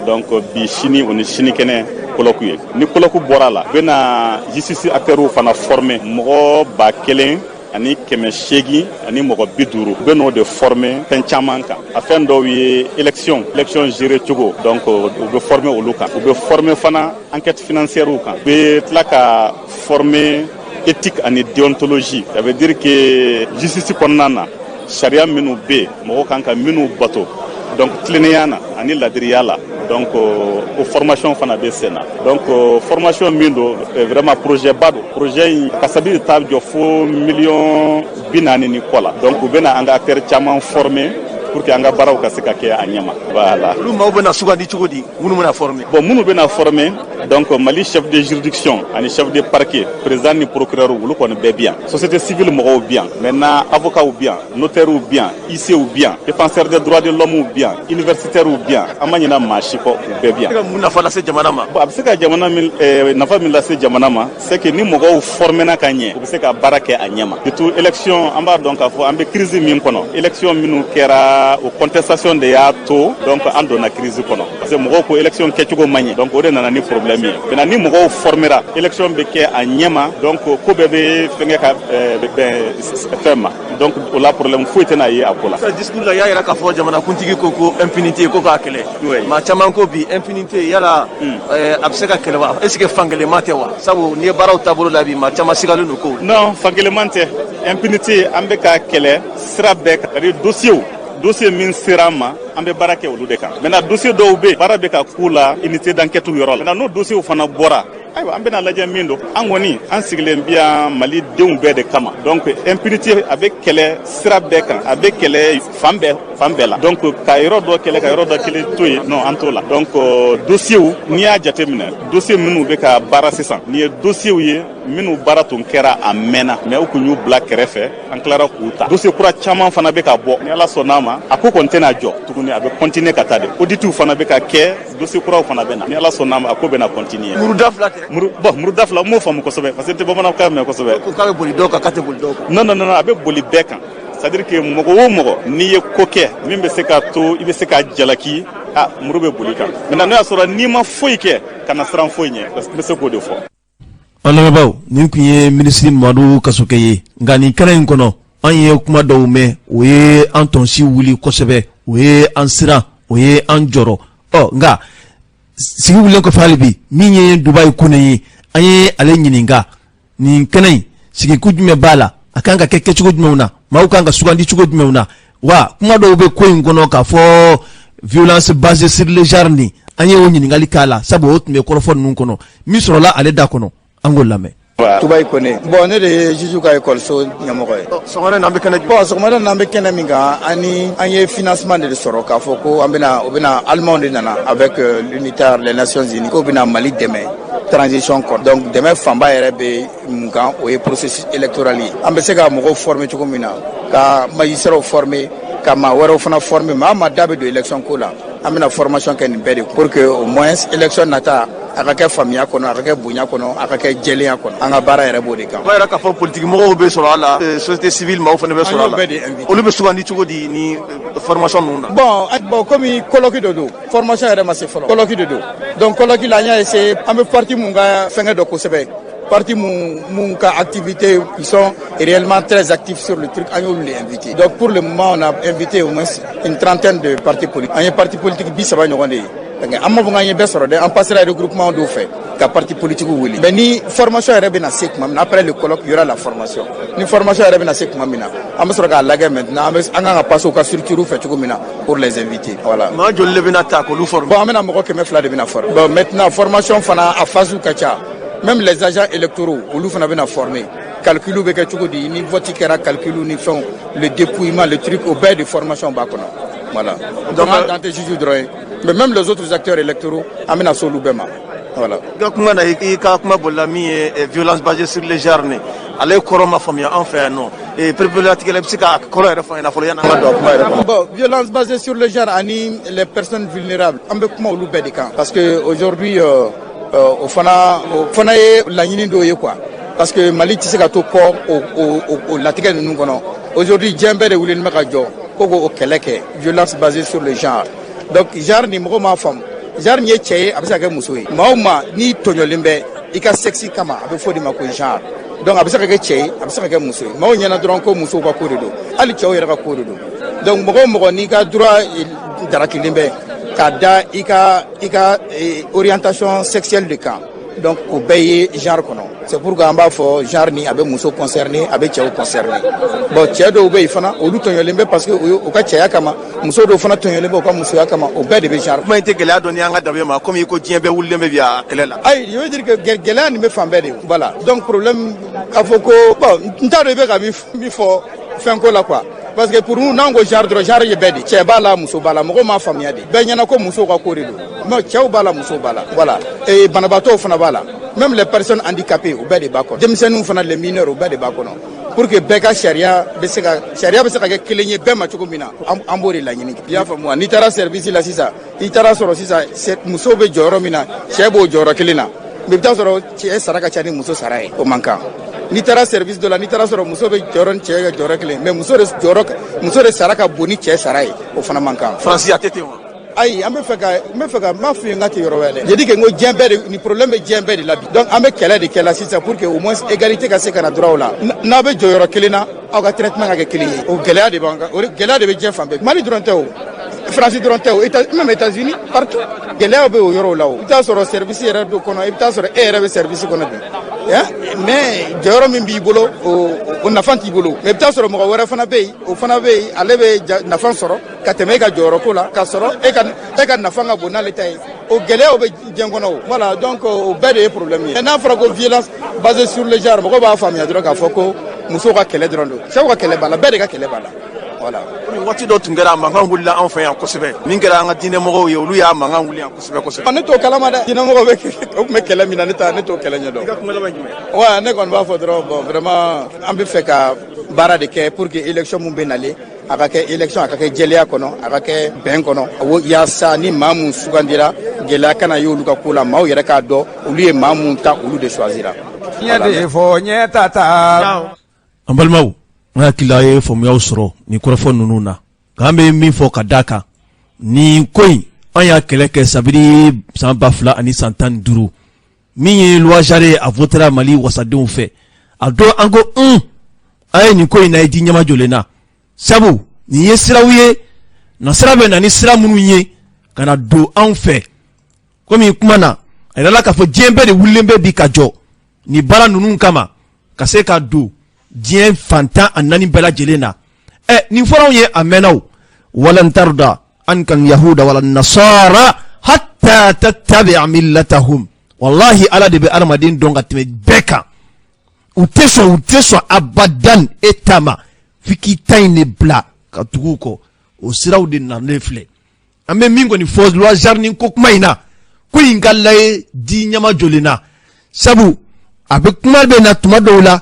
donc bi chini on chini kene koloku ye ni koloku borala bena justice acteur fana formé mo ba kelen ani keme shegi ani mogo biduru beno de former penchamanka afin do wi élection géré chogo donc on be former au local on be former fana enquête financière ou kan be tlaka former éthique ani déontologie ça veut dire que justice konnana sharia minu be mogo kanka minu bato donc tileneyana ani ladriyala donc o formation fana be sena donc formation mindo vraiment projet bado projet kasabi tab jo fo million binani ni kola donc bena anga acteur chaman formé pour que anga baraw ka se ka ke anyama voilà lu maw bena sugandi chugodi munu mena former bon munu bena former donc Mali chef de juridiction ani chef de parquet président ni procureur ou ko be bien société civile mo bien maintenant avocat ou bien notaire ou bien IC ou bien défenseur des droits de l'homme ou bien universitaire ou bien amanyina mashiko be bien muna fala se jamana ma bon abseka jamana mil nafa mil la se jamana ma c'est que ni mo former na kanye obseka barake anyama de tout élection amba donc afo ambe crise min kono élection minu kera o contestation de ya to donc ando na crise kono parce que mo ko élection kechugo manye donc ode nana ni problème bena ni mo formera élection be ke anyama donc ko bebe fenge ka fema donc la problème fo tena yi akola ce discours la ya ira ka fo jamana kuntigi ko impunité ko ka kele ma chaman ko bi impunité yala abseka kele wa est ce que fangele mate wa sabu ni baraw tabulu la bi ma chama sigalu no ko non fangele mate impunité ambe ka kele srabe ka dossier min sirama ambe barake olu de kan maintenant dossier do be barabe ka kula unité d'enquête yoro maintenant no dossier fana bora aywa ambe na lajɛ min do an kɔni an sigilen biya Mali denw bɛɛ de kama donc impunité a bɛ kɛlɛ sira bɛɛ kan a bɛ kɛlɛ fan bɛɛ la donc ka yɔrɔ dɔ kɛlɛ ka yɔrɔ dɔ kelen to yen non an t'o la donc dossier n'i y'a jateminɛ dossier minnu bɛ ka baara sisan nin ye dossier ye minnu baara tun kɛra a mɛnna mais u kun y'u bila kɛrɛfɛ an tilara k'u ta dossier kura caman fana bɛ ka bɔ ni Ala sɔnn'a ma a ko kɔni tɛna jɔ tuguni a bɛ continuer ka taa de auditiw fana bɛ ka kɛ dossier kuraw fana bɛ na ni Ala sɔnn'a ma a ko bɛna continuer muruda fila m'o faamu kosɛbɛ parce que tɛ bamanankan mɛn kosɛbɛ ko k'a bɛ boli dɔw kan k'a tɛ boli dɔw kan non a bɛ boli bɛɛ kan c'est-à-dire que mɔgɔ o mɔgɔ n'i ye ko kɛ min bɛ se ka to i bɛ se ka jalaki muru bɛ boli kan maintenant n'o y'a sɔrɔ n'i ma foyi kɛ kana siran foyi ɲɛ n bɛ se k'o de fɔ. an lamɛnbaaw nin tun ye minisiri Mamadu Kasuke ye nka nin kɛnɛ in kɔnɔ an ye kuma dɔw mɛn o ye an tɔnsi wuli kosɛbɛ o ye an siran o ye an jɔrɔ nka sigi wulilen kɔfɛ hali bi min ye Dubayi kone ye an ye ale ɲininka nin kɛnɛ in sigiku jumɛn b'a la a kan ka kɛ kɛcogo jumɛnw na maaw kan ka sugandi cogo jumɛnw na wa kuma dɔw bɛ ko in kɔnɔ k'a fɔ violence basée sur le genre ni an ye o ɲininkali k'a la sabu o tun bɛ kɔrɔfɔ ninnu kɔnɔ min sɔrɔla ale da kɔnɔ an k'o lamɛn. Dubayi kone bon ne de ye juge ka école-so ɲɛmɔgɔ ye sɔgɔmada n'an bɛ kɛnɛ bon sɔgɔmada n'an bɛ kɛnɛ min kan an ye financement de sɔrɔ k'a fɔ ko o bɛna Allemands de nana avec l'unitaire les Nations Unies k'o bɛna Mali dɛmɛ transition kɔnɔ donc dɛmɛ fanba yɛrɛ bɛ mun kan o ye processus électoral ye an bɛ se ka mɔgɔw former cogo min na ka magistrats former ka maa wɛrɛw fana former maa da bɛ don élection ko la an bɛna formation kɛ nin bɛɛ de pour que au moins élection nata a ka kɛ faamuya kɔnɔ a ka kɛ bonya kɔnɔ a ka kɛ jɛlenya kɔnɔ an ka baara yɛrɛ b'o de kan. o yɛrɛ k'a fɔ politique mɔgɔw bɛ sɔrɔ a la société civile maaw fana bɛ sɔrɔ a la olu bɛ sugandi cogo di ni formation ninnu na. bon comme colloque de don formation yɛrɛ ma se fɔlɔ colloque de don donc colloque la an y'a essayer an bɛ parti mun ka fɛngɛ dɔ kosɛbɛ parti mun ka activité ils sont réellement très actifs sur le truc an y'olu les inviter donc pour le moment on a invité au moins une trentaine de partis politiques an ye parti politique 30 ɲɔgɔn de ye. an ma fɔ k'an ye bɛɛ sɔrɔ dɛ an passera regroupement dɔw fɛ ka parti politique wuli mais ni formation yɛrɛ bɛna se tuma min na après le colloque il y aura la formation ni formation yɛrɛ bɛna se tuma min na an bɛ sɔrɔ k'a lajɛ maintenant an kan ka passer u ka structure fɛ cogo min na pour les inviter voilà. maa joli de bɛna ta k'olu former. bon an bɛna mɔgɔ 200 de bɛna former bon maintenant formation fana a phase ka ca même les agents électoraux olu fana bɛna former calcul bɛ kɛ cogo di ni vote kɛra calcul ni fɛnw le dépouillement le truc o bɛɛ de formation b'a kɔnɔ voilà donc an tɛ juge dɔrɔn ye mais même les autres acteurs électoraux an bɛna s'olu bɛɛ ma voilà. i ka kuma na i ka kuma bolila min ye violence basée sur le genre ni ale kɔrɔ ma faamuya an fɛ yan nɔ pereperelatigɛ la i bɛ se ka kɔrɔ yɛrɛ fɔ an ɲɛna fɔlɔ yanni an ka don a kuma yɛrɛ kɔnɔ. bon violence basée sur le genre ani les personnes vulnérables an bɛ kuma olu bɛɛ de kan parce que aujourd'hui o fana ye laɲini dɔw ye quoi parce que Mali tɛ se ka to kɔ o latigɛ ninnu kɔnɔ aujourd'hui diɲɛ bɛɛ de wulilen bɛ ka jɔ ko k'o kɛlɛ kɛ violence basée sur le genre donc genre ni mɔgɔ m'a faamu genre ni ye cɛ ye a bɛ se ka kɛ muso ye maa o maa n'i tɔɲɔlen bɛ i ka sexe kama a bɛ fɔ o de ma ko genre donc a bɛ se ka kɛ cɛ ye a bɛ se ka kɛ muso ye maaw ɲɛna dɔrɔn ko musow ka ko de don hali cɛw yɛrɛ ka ko de don donc mɔgɔ o mɔgɔ n'i ka droit darakilen bɛ k'a da i ka orientation sexuelle de kan donc au bɛɛ ye genre kɔnɔ c'est pourquoi an b'a fɔ genre ni a bɛ muso concerné a bɛ cɛw concerné bon cɛ dɔw bɛ yen fana olu tɔɲɔlen bɛ parce que u ka cɛya kama muso dɔw fana tɔɲɔlen bɛ u ka musoya kama o bɛɛ de bɛ genre kuma in tɛ gɛlɛya dɔɔni an ka dabe ma comme i ko diɲɛ bɛɛ wulilen bɛ bi a kɛlɛ la ayi je veux dire que gɛlɛya nin bɛ fan bɛɛ de voilà donc problème k'a fɔ ko bon n t'a dɔn i bɛ ka min fɔ fɛn ko la quoi parce que pour nous n'an ko genre dɔrɔn genre ye bɛɛ de cɛ b'a la muso b'a la mɔgɔw m'a faamuya de bɛɛ ɲɛna ko musow ka ko de don non cɛw b'a la musow b'a la voilà et banabaatɔw fana b'a la même les personnes handicapées o bɛɛ de b'a kɔnɔ denmisɛnninw fana les mineurs o bɛɛ de b'a kɔnɔ pour que bɛɛ ka sariya bɛ se ka kɛ kelen ye bɛɛ ma cogo min na an b'o de laɲini i y'a faamu wa n'i taara service la sisan i taara sɔrɔ sisan musow bɛ jɔyɔrɔ min na cɛ b'o jɔyɔrɔ kelen na mais i bɛ taa sɔrɔ cɛ sara ka ca ni muso sara ye o man kan n'i taara service dɔ la n'i taara sɔrɔ muso bɛ jɔyɔrɔ ni cɛ ka jɔyɔrɔ kelen mais muso de sara ka bon ni cɛ sara ye o fana man kan Fransi a tɛ ten wa ayi an bɛ fɛ ka m'a f'i ye n ka tɛ yɔrɔ wɛrɛ dɛ j'ai dit que n ko diɲɛ bɛɛ de ni problème bɛ diɲɛ bɛɛ de la bi donc an bɛ kɛlɛ de kɛ la sisan pour que au moins égalité ka se ka na dɔrɔn o la n'a bɛ jɔyɔrɔ kelen na aw ka traitement ka kɛ kelen ye o gɛlɛya de b'an kan o gɛlɛya de bɛ diɲɛ fan bɛɛ Mali dɔrɔn tɛ o France dɔrɔn tɛ o même États-Unis partout gɛlɛya bɛ o yɔrɔw la o i bɛ taa sɔrɔ service yɛrɛ dɔ kɔnɔ i bɛ taa sɔrɔ e yɛrɛ bɛ service kɔnɔ bi mais jɔyɔrɔ min b'i bolo o nafa t'i bolo mais i bɛ taa sɔrɔ mɔgɔ wɛrɛ fana bɛ yen o fana bɛ yen ale bɛ nafa sɔrɔ ka tɛmɛ e ka jɔyɔrɔ ko la ka sɔrɔ e ka nafa ka bon n'ale ta ye o gɛlɛyaw bɛ diɲɛ kɔnɔ o voilà donc o bɛɛ de ye problème ye n'a fɔra ko violence basée sur le genre mɔgɔw b'a faamuya dɔrɔn k'a fɔ ko musow ka kɛlɛ dɔrɔn don cɛw ka kɛlɛ b'a la bɛɛ de ka kɛlɛ b'a la voilà waati dɔ tun kɛra a mankan wulila an fɛ yan kosɛbɛ min kɛra an ka diinɛmɔgɔw ye olu y'a mankan wuli yan kosɛbɛ ne t'o kalama dɛ diinɛmɔgɔw bɛ o tun bɛ kɛlɛ min na ne t'o kɛlɛ ɲɛdɔn i ka kuma laban jumɛn wa ne kɔni b'a fɔ dɔrɔn bon vraiment an bɛ fɛ ka baara de kɛ pour que élection mun bɛ nalen a ka kɛ élection a ka kɛ jɛlenya kɔnɔ a ka kɛ bɛn kɔnɔ yaasa ni maa mun sugandira gɛlɛya kana ye olu ka ko la maaw yɛrɛ k'a dɔn olu ye maa mun ta olu de choisira ɲɛ de fɔ ɲɛ tata an balimaw n hakili ye faamuyaw sɔrɔ nin kɔrɔfɔ ninnu na k'an bɛ min fɔ ka da kan nin ko in an y'a kɛlɛ kɛ sabiri san 2000 ani san 15 min ye loi Jare a votera Mali wasadenw fɛ a don an ko an ye nin ko in na ye di ɲɛma jɔlen na sabu nin ye siraw ye na sira bɛ na ni sira minnu ye ka na don anw fɛ komi kuma na a yɛrɛ la k'a fɔ diɲɛ bɛɛ de wulilen bɛ bi ka jɔ ni baara ninnu kama ka se ka don diɲɛ fantan a 4 bɛɛ lajɛlen na nin fɔraw ye a mɛnnaw walan tarda anka yahuda wala nasara hatta tattabi'a millatahum wallahi ala de bɛ adamaden dɔn ka tɛmɛ bɛɛ kan u tɛ sɔn abadan e tama f'i k'i ta in de bila ka tugu kɔ o siraw de nalen filɛ an bɛ min kɔni fɔ loi Jare ni ko kuma in na ko in ka layɛ di ɲɛma jɔlen na sabu a bɛ kuma bɛ na tuma dɔw la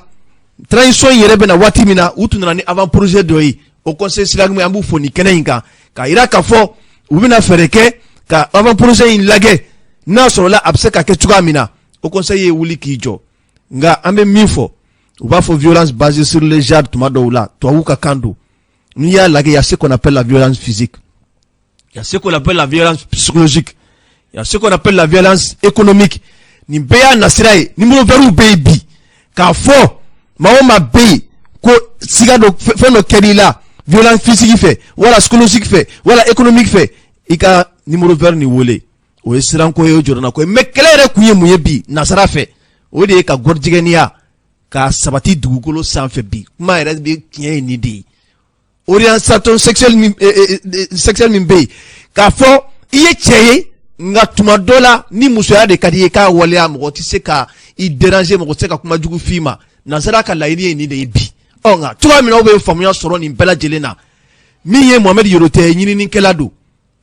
transition yɛrɛ bɛ na waati min na u tun nana ni avant projet dɔ ye o conseil islamique an b'u fɔ nin kɛnɛ in kan ka yira k'a fɔ u bɛna fɛɛrɛ kɛ ka avant projet in lajɛ n'a sɔrɔla a bɛ se ka kɛ cogoya min na o conseil ye wuli k'i jɔ nka an bɛ min fɔ u b'a fɔ violence basée sur le genre tuma dɔw la tubabuw ka kan don n'i y'a lajɛ il y a ce qu'on appelle la violence physique il y a ce qu'on appelle la violence psychologique il y a ce qu'on appelle la violence économique nin bɛɛ y'a nasira ye numéro vert bɛ yen bi k'a fɔ maa o maa bɛ yen ko siga dɔ fɛn dɔ kɛr'i la violence physique fɛ wala psychologique fɛ wala économique fɛ i ka numéro vert ni wele o ye siranko ye o jɔrɔna ko ye mais kɛlɛ yɛrɛ kun ye mun ye bi nasara fɛ o de ye ka gɔrijɛgɛniya ka sabati dugukolo sanfɛ bi kuma yɛrɛ bɛ tiɲɛ ye nin de ye orientation sexuelle min bɛ yen k'a fɔ i ye cɛ ye nka tuma dɔ la ni musoya de ka di ye k'a waleya mɔgɔ tɛ se ka i déranger mɔgɔ tɛ se ka kuma jugu f'i ma nasara ka laɲini ye nin de ye bi nka cogoya min na aw bɛ faamuya sɔrɔ nin bɛɛ lajɛlen na min ye Mohamed Yorote ɲininikɛla don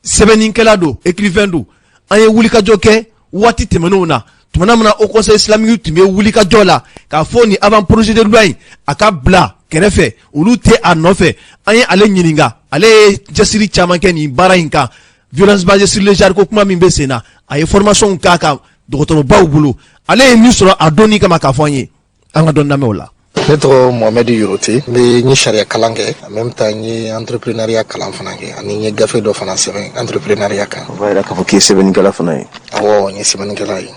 sɛbɛnnikɛla don écrivain don an ye wulikajɔ kɛ waati tɛmɛnenw na tuma min na au conseil islamique tun bɛ wulikajɔ la k'a fɔ ni avant projet de loi in a ka bila kɛrɛfɛ olu tɛ a nɔfɛ an ye ale ɲininka ale ye cɛsiri caman kɛ nin baara in kan violence basée sur le genre ko kuma min bɛ sen na a ye formation k'a kan dɔgɔtɔrɔbaw bolo ale ye min sɔrɔ a donni kama k'a fɔ an ye an ka dɔn lamɛn o la. Ne tɔgɔ Mohamed Yorote n bɛ sariya kalan kɛ en même temps n ye entrepreneuriat kalan fana kɛ ani n ye gafe dɔ fana sɛbɛn entrepreneuriat kan. o b'a yira k'a fɔ k'i ye sɛbɛnnikɛla fana ye. awɔ n ye sɛbɛnnikɛla ye.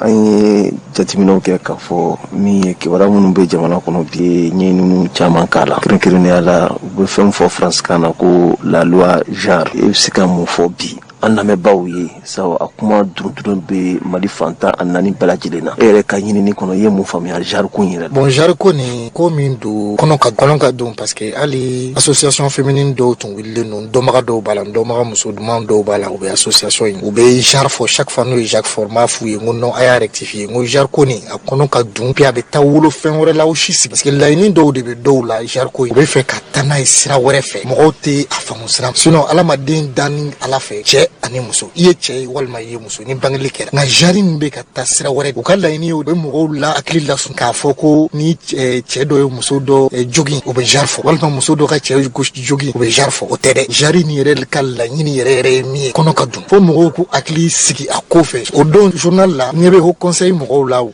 an ye jateminɛw kɛ k'a fɔ min ye kibaruya minnu bɛ jamana kɔnɔ bi ye ɲɛɲiniw caman k'a la kɛrɛnkɛrɛnnenya la u bɛ fɛn fɔ France kan na ko la loi Jare e bɛ se ka mun fɔ bi an lamɛnbaaw ye sabu a kuma duruntulen bɛ Mali fantan a 4 bɛɛ lajɛlen na. E yɛrɛ ka ɲinini kɔnɔ i ye mun faamuya genre ko in yɛrɛ la? Bon, genre ko ni ko min don kɔnɔ ka don parce que hali association féminine dɔw tun wililen don, dɔnbaga dɔw b'a la, dɔnbaga muso duman dɔw b'a la, u bɛ association in u bɛ genre fɔ chaque fois n'o ye Jacques fɔ m'a f'u ye ko non a y'a rectifier ko genre ko ni a kɔnɔ ka dun puis a bɛ taa wolo fɛn wɛrɛ la o si sigi parce que laɲini dɔw de bɛ dɔw la genre ko in u bɛ fɛ ka taa n'a ye sira wɛrɛ fɛ mɔgɔw tɛ a faamu sira sinon adamaden danni ala fɛ cɛ ani muso i ye cɛ ye walima i ye muso ni bangeli kɛra nka genre min bɛ ka taa sira wɛrɛ u ka laɲini ye u bɛ mɔgɔw la hakili lasun k'a fɔ ko ni cɛ dɔ ye muso dɔ jogin u bɛ genre fɔ walima muso dɔ ka cɛ jogin u bɛ genre fɔ o tɛ dɛ genre ni yɛrɛ ka laɲini yɛrɛ ye min ye kɔnɔ ka dun fo mɔgɔw k'u hakili sigi a ko fɛ o don journal la ɲɛ bɛ o conseil mɔgɔw la u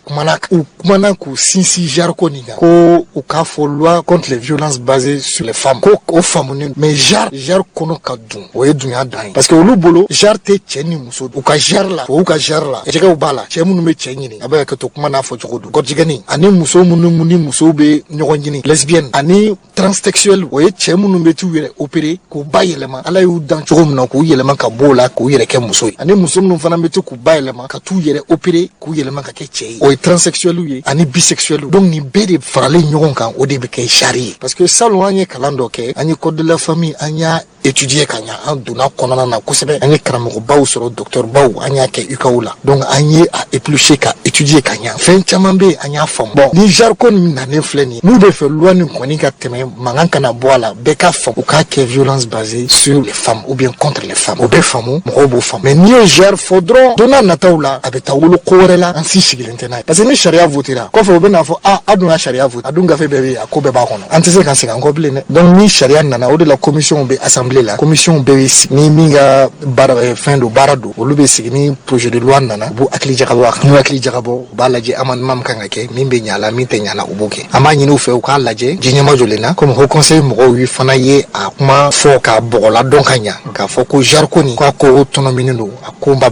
kumana k'u sinsin genre ko nin kan ko u k'a fɔ loi contre les violences basées sur les femmes ko o faamunen mais genre kɔnɔ ka dun o ye dunya dan ye parce que olu bolo genre tɛ cɛ ni muso u ka genre la u ka genre la jɛgɛw b'a la cɛ minnu bɛ cɛ ɲini a bɛ ka to kuma n'a fɔ cogo don gɔjigɛni ani muso minnu ni musow bɛ ɲɔgɔn ɲini lesbienne ani transsexuel o ye cɛ minnu bɛ t'u yɛrɛ opérer k'u ba yɛlɛma ala y'u dan cogo min na k'u yɛlɛma ka bɔ o la k'u yɛrɛ kɛ muso ye ani muso minnu fana bɛ to k'u ba yɛlɛma ka t'u yɛrɛ opérer k'u yɛlɛma ka kɛ cɛ ye o ye transsexuel ye ani bisexuel donc nin bɛɛ de faralen ɲɔgɔn kan o de bɛ kɛ genre ye parce que salon an ye kalan dɔ kɛ an ye code de la famille an y'a étudier ka ɲa an donna kɔnɔna na kosɛbɛ an ye karamɔgɔbaw sɔrɔ docteur baw an y'a kɛ UCAO la donc an ye a éplucher ka étudier ka ɲa fɛn caman bɛ an y'a faamu bon ni genre ko min nanen filɛ nin ye n'u bɛ fɛ loi nin kɔni ka tɛmɛ mankan kana bɔ a la bɛɛ ka faamu u k'a kɛ violence basée sur les femmes ou bien contre les femmes o bɛ faamu mɔgɔw b'o faamu mais n'i ye genre fɔ dɔrɔn don n'a nataw la a bɛ taa wolo ko wɛrɛ la an si sigilen tɛ n'a ye parce que ni sariya votera kɔfɛ u bɛ n'a fɔ a dun ka sariya vote a dun gafe bɛɛ bɛ yen a ko bɛɛ b'a kɔnɔ an tɛ se ka segin an kɔ bilen dɛ donc ni sariya nana o de la commission bɛ assemblée la commission bɛɛ bɛ sigi ni min ka baara fɛn don baara don olu bɛ sigi ni projet de loi nana u b'u hakili jagabɔ a kan n'u hakili jagabɔ u b'a lajɛ amendement min kan ka kɛ min bɛ ɲa a la min tɛ ɲa a la u b'o kɛ an b'a ɲini u fɛ u k'a lajɛ diɲɛma jɔlen na comme haut conseil mɔgɔw ye fana ye a kuma fɔ ka bɔgɔla dɔn ka ɲa k'a fɔ ko genre ko nin k'a ko tɔnɔminen don a ko ma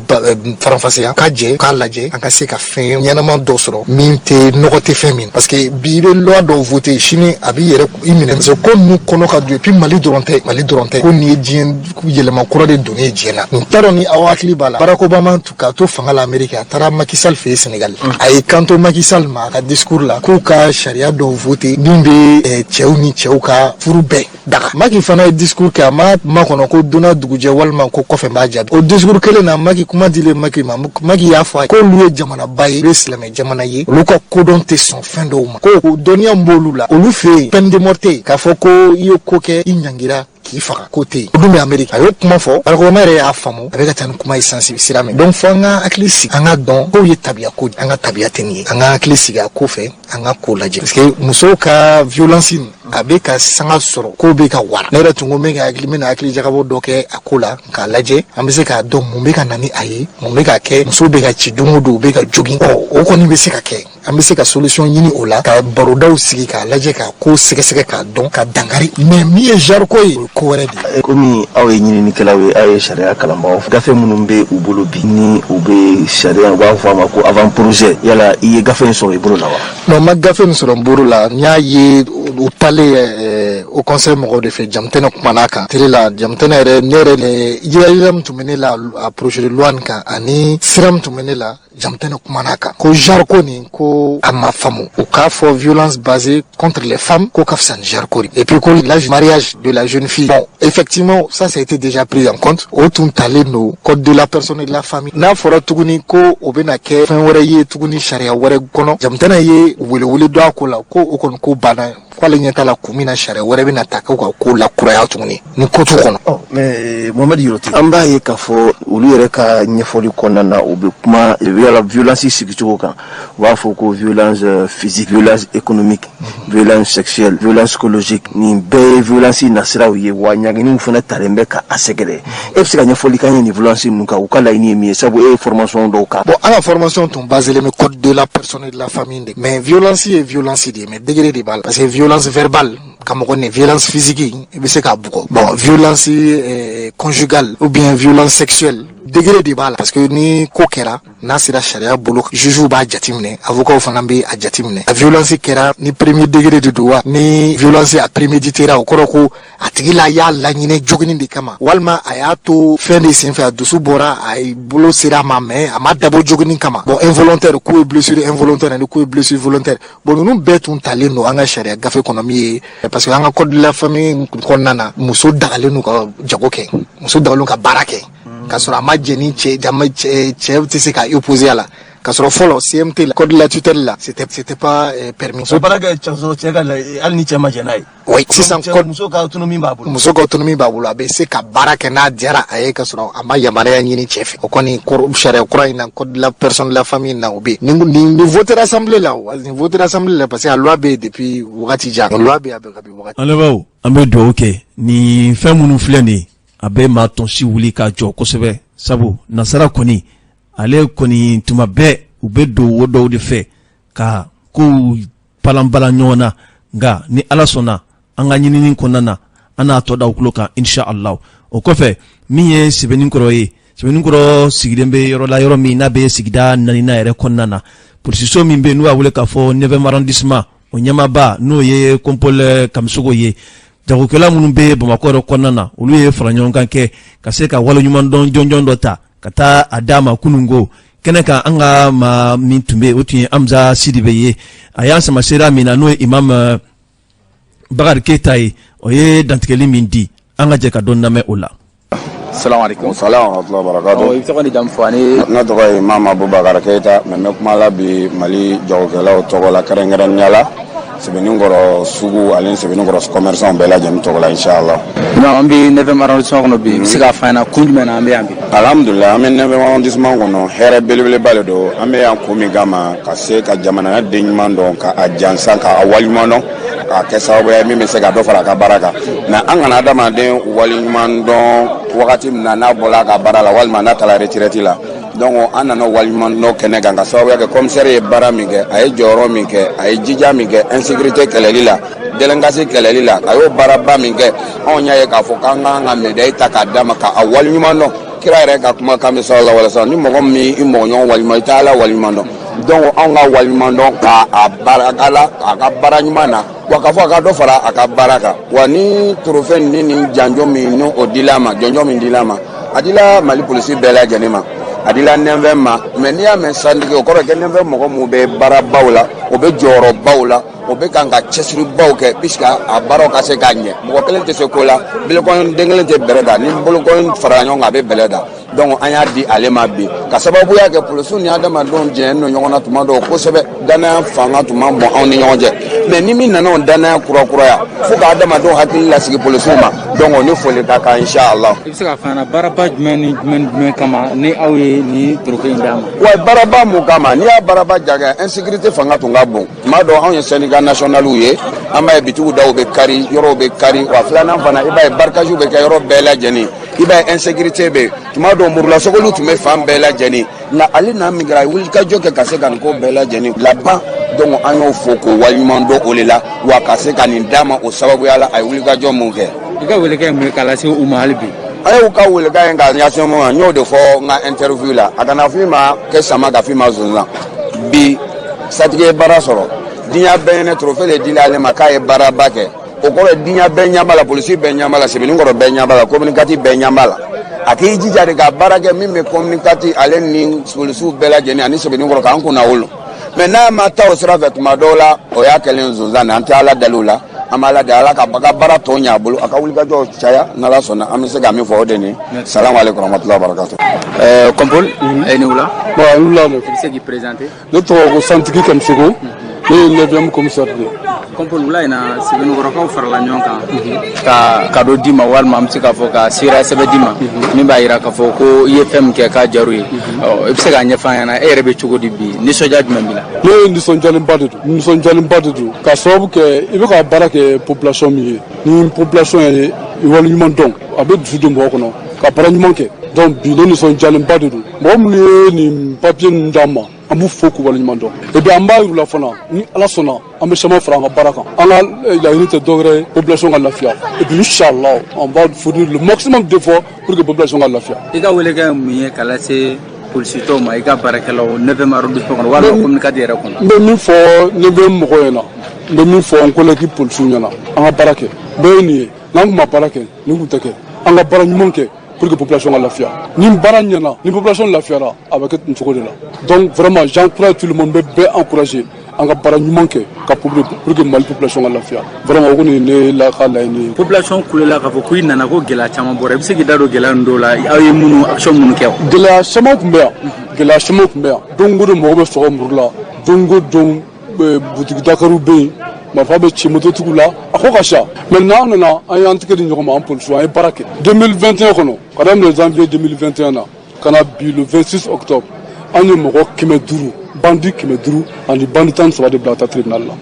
faranfasiya k'a jɛ k'a lajɛ an ka se ka fɛn ɲɛnama dɔ sɔrɔ min tɛ nɔgɔ tɛ fɛn min parce que bi i bɛ loi dɔw voter sini a b'i yɛrɛ i minɛ parce que ko ninnu kɔnɔ ka don et puis Mali dɔrɔn tɛ ko nin ye diɲɛ yɛlɛma kura de donnen diɲɛ na n t'a dɔn ni aw hakili b'a la Barack Obama k'a to fanga la Amérique a taara Macky Sall fɛ yen Sénégal a ye kanto Macky Sall ma a ka discours la k'u ka sariya dɔw voter min bɛ cɛw ni cɛw ka furu bɛɛ daga Macky fana ye discours kɛ a ma kɔnɔ ko donna dugujɛ walima ko kɔfɛ n b'a jaabi o discours kelen na Macky kuma dilen Macky ma Macky y'a fɔ a ye k'olu ye jamanaba ye olu ye silamɛ jamana ye olu ka kodɔn tɛ sɔn fɛn dɔw ma ko dɔnniya min b'olu la olu fɛ yen peine de mort tɛ yen k'a fɔ ko i ye ko kɛ i ɲangira k'i faga ko tɛ yen o dun bɛ Amérique a y'o kuma fɔ Barack Obama yɛrɛ y'a faamu a bɛ ka taa ni kuma ye sansi sira min donc fo an ka hakili sigi an ka dɔn k'o ye tabiya ko an ka tabiya tɛ nin ye an ka hakili sigi a ko fɛ an ka ko lajɛ parce que musow ka violence a bɛ ka sanga sɔrɔ k'o bɛ ka wara ne yɛrɛ tun ko n bɛna hakili jagabɔ dɔ kɛ a ko la k'a lajɛ an bɛ se k'a dɔn mun bɛ ka na ni a ye mun bɛ ka kɛ musow bɛ ka ci don o don u bɛ ka jogin o kɔni bɛ se ka kɛ an bɛ se ka solution ɲini o la ka barodaw sigi k'a lajɛ k'a ko sɛgɛsɛgɛ k'a dɔn ka dankari mais min ye genre ko ye o ye ko wɛrɛ de ye komi aw ye ɲininikɛlaw ye aw ye sariya kalanbagaw gafe minnu bɛ u bolo bi ni u bɛ sariya u b'a fɔ a ma ko avant projet yala i ye gafe in sɔrɔ i bolo la wa non ma gafe in sɔrɔ n bolo la n y'a ye u taalen au conseil mɔgɔw de fɛ jamutɛnɛ kuman'a kan tele la jamutɛnɛ yɛrɛ ne yɛrɛ yɛlɛla min tun bɛ ne la a projet de loi nin kan ani sira min tun bɛ ne la jamutɛnɛ kuman'a kan ko genre ko nin ko a ma faamu u k'a fɔ violence basée contre les femmes ko ka fisa ni genre ko nin et puis ko l'âge mariage de la jeune fille bon effectivement ça a été déjà pris en compte o tun talen don code de la personne et de la famille n'a fɔra tuguni ko o bɛna kɛ fɛn wɛrɛ ye tuguni sariya wɛrɛ kɔnɔ jamutɛnɛ ye welewele dɔ a ko la ko o kɔni ko banna k'ale ɲɛ t'a la kun min na sariya wɛrɛ bɛna ta k'u ka ko lakuraya tuguni ni ko t'u kɔnɔ. mais Mohamed Yorote an b'a ye k'a fɔ olu yɛrɛ ka ɲɛfɔli kɔnɔna na u bɛ kuma violence sigicogo kan u b'a fɔ ko violence physique violence économique violence sexuelle violence psychologique nin bɛɛ ye violence nasiraw ye wa ɲaginiw fana talen bɛ ka a sɛgɛrɛ e bɛ se ka ɲɛfɔli k'an ye nin violence ninnu kan u ka laɲini ye min ye sabu e ye formation dɔw kan. bon an ka formation tun baselen bɛ code de la personne et de la famille de mais violence ye violence de ye mais degré de b'a la parce que violence verbale ka mɔgɔ ni violence physique i bɛ se k'a bugɔ bon violence conjugale ou bien violence sexuelle degré de b'a la parce que ni ko kɛra n'a sera charia bolo juge b'a jateminɛ avocat fana bɛ a jateminɛ a violence kɛra ni premier degré de don wa ni violence a prémédité o kɔrɔ ko a tigi la y'a laɲinɛ joginin de kama walima a y'a to fɛn de senfɛ a dusu bɔra a bolo sera a ma mais a ma dabɔ joginin kama bon involontaire ko ye blessure involontaire ani ko ye blessure volontaire bon ninnu bɛɛ tun talen don an ka charia gafe kɔnɔ min ye parce que an ka code de la famille kɔnɔna na muso dagalen n'u ka jago kɛ muso dagalen ka baara kɛ k'a sɔrɔ a ma jɛ ni cɛ tɛ se ka opposer a la k'a sɔrɔ fɔlɔ CMT la code de la tutelle la c'était pas permis. So baara kɛ cɛ ka hali ni cɛ ma jɛ n'a ye. Oui sisan code muso ka autonomie b'a bolo. muso ka autonomie b'a bolo a bɛ se ka baara kɛ n'a diyara a ye k'a sɔrɔ a ma yamaruya ɲini cɛ fɛ o kɔni sariya kura in na code de la personne de la famille na o bɛ yen nin voter assemblée la nin voter assemblée la parce que a loi bɛ yen depuis wagati jan loi bɛ yen a bɛ kabini wagati. an lamɛnbaaw an bɛ dugawu kɛ nin fɛn minnu filɛ nin ye a bɛ maa tɔnsi wuli k'a jɔ kosɛbɛ sabu nasara kɔni ale kɔni tuma bɛɛ u bɛ don wo dɔw de fɛ ka kow balanbalan ɲɔgɔn na nka ni ala sɔnna an ka ɲinini kɔnɔna na an n'a tɔ da u tulo kan inshallah o kɔfɛ min ye sɛbɛnnikɔrɔ ye sɛbɛnnikɔrɔ sigilen bɛ yɔrɔ la yɔrɔ min n'a bɛ sigida 4nan yɛrɛ kɔnɔna na polisiso min bɛ n'u y'a wele k'a fɔ 9e arrondissement o ɲɛmaaba n'o ye Kɔnpɔl Kamisogo ye jagokɛla minnu bɛ Bamakɔ yɛrɛ kɔnɔna na olu ye fara ɲɔgɔn kan kɛ ka se ka waleɲuman dɔn jɔnjɔn dɔ ta ka taa a d'a ma kunungo kɛnɛ kan an ka maa min tun bɛ o tun ye Amza Sidibe ye a y'an sama sera min na n'o ye imam Bakari Keita ye o ye dantigɛli min di an ka jɛ ka dɔn lamɛn o la. Assalamu alaikum. Salam wa rahmatullahi wa barakatuh. I tɔgɔ ni jamu fɔ ani. Ne tɔgɔ ye Imam Bakari Keita mais n bɛ kuma la bi Mali jagokɛlaw tɔgɔ la kɛrɛnkɛrɛnnenya la Sɛbɛnnikɔrɔ sugu ani Sɛbɛnnikɔrɔ commerçant bɛɛ lajɛlen tɔgɔ la inshallah. Non an bɛ 9e arrondissement kɔnɔ bi. I bɛ se k'a fɔ an ɲɛna kun jumɛn na an bɛ yan bi. Alhamdulillah an bɛ 9e arrondissement kɔnɔ hɛrɛ belebeleba de don an bɛ yan kun min kama ka se ka jamana den ɲuman dɔn ka a jansa ka a waliɲuman dɔn k'a kɛ sababu ye min bɛ se ka dɔ fara a ka baara kan mais an kana adamaden waliɲuman dɔn wagati min na n'a bɔra a ka baara la walima n'a taara retraite la donc an nana waliɲuman dɔn kɛnɛ kan ka sababuya kɛ commissaire ye baara min kɛ a ye jɔyɔrɔ min kɛ a ye jija min kɛ insécurité kɛlɛli la délinquance kɛlɛli la a y'o baaraba min kɛ anw y'a ye k'a fɔ k'an kan ka médaille ta k'a d'a ma ka a waliɲuman dɔn kira yɛrɛ ka kuma kan bɛ sallallahu alaihi wasallam ni mɔgɔ min i mɔgɔɲɔgɔn waliɲuman i tɛ Ala waliɲuman dɔn donc anw ka waliɲuman dɔn k'a baraka la a ka baara ɲuman na wa k'a fɔ a ka dɔ fara a ka baara kan wa ni trophée ni janjo min n'o dila ma jɔnjɔn min dila ma a dila Mali polisi bɛɛ lajɛlen ma a dila 9e ma mais n'i y'a mɛn santigi o kɔrɔ kɛ 9e mɔgɔ minnu bɛ baarabaw la o bɛ jɔyɔrɔbaw la o bɛ kan ka cɛsiribaw kɛ puisque a baaraw ka se k'a ɲɛ mɔgɔ kelen tɛ se ko la bolokɔni den kelen tɛ bɛrɛ da ni bolokɔni farala ɲɔgɔn kan a bɛ bɛlɛ da donc an y'a di ale ma bi ka sababuya kɛ polisiw ni adamadenw jɛnnen don ɲɔgɔn na tuma dɔw kosɛbɛ danaya fanga tun man bon anw ni ɲɔgɔn cɛ mais ni min nana o danaya kurakuraya fo ka adamadenw hakili lasigi polisiw ma donc ni foli ka kan inshallah. I bɛ se k'a fɔ an ɲɛna baaraba jumɛn ni jumɛn kama ni aw ye ni trophée in d'a ma. wa baaraba mun kama n'i y'a baaraba jaga insécurité fanga tun ka bon tuma dɔw anw ye syndicat nationaliw ye an b'a ye bitigiw daw bɛ kari yɔrɔw bɛ kari wa filanan fana i b'a ye barikaziw bɛ kɛ yɔrɔ bɛɛ lajɛlen i b'a ye insécurité bɛ tuma dɔw murulansogoliw tun bɛ fan bɛɛ lajɛlen nka ale n'a min kɛra a ye wulikajɔ kɛ ka se ka nin ko bɛɛ lajɛlen laban donc an y'o fo k'o waliɲuman dɔn o de la wa ka se ka nin d'a ma o sababuya la a ye wulikajɔ mun kɛ. I ka welekan ye mun ye k'a lase u ma hali bi. an y'u ka welekan ye k'a ɲɛsin mun ma n y'o de fɔ n ka interview la a kana f'i ma kɛ sama ka f'i ma zonzan bi satigi ye baara sɔrɔ diɲɛ bɛɛ ye ne trophée de dila ale ma k'a ye baaraba kɛ o kɔrɔ ye diɲɛ bɛɛ ɲɛ b'a la polisi bɛɛ ɲɛ b'a la Sɛbɛnnikɔrɔ bɛɛ ɲɛ b'a la communicati bɛɛ ɲɛ b'a la a k'i jija de ka baara kɛ min bɛ communicati ale ni polisiw bɛɛ lajɛlen ani Sɛbɛnnikɔrɔ k'an kunna wolo mais n'a ma taa o sira fɛ tuma dɔw la o y'a kɛlen zonzan na an tɛ Ala dali o la an b'a la de Ala ka baara tɔ ɲɛ a bolo a ka wulikajɔ caya n'Ala sɔnna an bɛ se ka min fɔ o de ni salamu aleykum warahmatullahi wabarakatuh. Kɔnpɔl e ni wula. bon a ni wula. I bɛ se k'i présenter. ne tɔgɔ ko santigi Kamisogo ne ye 9e commissaire de ye. Kɔnpɔl wula in na Sɛbɛnnikɔrɔkaw farala ɲɔgɔn kan ka dɔ d'i ma walima an bɛ se k'a fɔ ka seereya sɛbɛn d'i ma min b'a jira k'a fɔ ko i ye fɛn min kɛ k'a diyar'u ye i bɛ se k'a ɲɛfɔ an ɲɛna e yɛrɛ bɛ cogo di bi nisɔndiya jumɛn b'i la. ne ye nisɔndiyalenba de don k'a sababu kɛ i bɛ ka baara kɛ population min ye ni population ye waleɲuman dɔn a bɛ dusu don mɔgɔ kɔnɔ ka baara ɲuman kɛ donc bi ne nisɔndiyalenba de don mɔgɔ minnu ye nin papier ninnu d'an ma an b'u fo k'u waleɲuman dɔn et puis an b'a yir'u la fana ni ala sɔnna an bɛ caman fara an ka baara kan an ka laɲini tɛ dɔwɛrɛ ye population ka lafiya et puis inchallah on va fournir le maximum d'efforts pour que population ka lafiya. I ka welekan mun ye k'a lase polisitɔw ma i ka baarakɛlaw 9e arrondissement kɔnɔ walima communiqué yɛrɛ kɔnɔ. n bɛ min fɔ 9e mɔgɔw ɲɛna n bɛ min fɔ n collègue policiers ɲɛna an ka baara kɛ bɛɛ ye nin ye n'an tun ma baara kɛ nin tun tɛ kɛ an ka baara ɲuman kɛ pour que population ka lafiya ni baara ɲɛna ni population lafiyara a bɛ kɛ nin cogo de la donc vraiment j'encourage tout le monde bɛ bɛɛ encourager an ka baara ɲuman kɛ ka pour que Mali population ka lafiya vraiment o kɔni ne la ka laɲini ye. population kulela k'a fɔ ko i nana ko gɛlɛya caman bɔra i bɛ se k'i da don gɛlɛya ninnu dɔw la aw ye minnu action minnu kɛ. gɛlɛya caman tun bɛ yan gɛlɛya caman tun bɛ yan don o don mɔgɔ bɛ sɔgɔ muru la don o don butigi dakariw bɛ yen marifa bɛ ci mototigiw la a ko ka ca mais n'an nana an y'an tigɛ di ɲɔgɔn ma an polisiw an ye baara kɛ 2021 kɔnɔ ka daminɛ janvier 2021 na ka na bi le 26 octobre an ye mɔgɔ 500 bandi 500 ani bandi 13 de bila ka taa tribunal la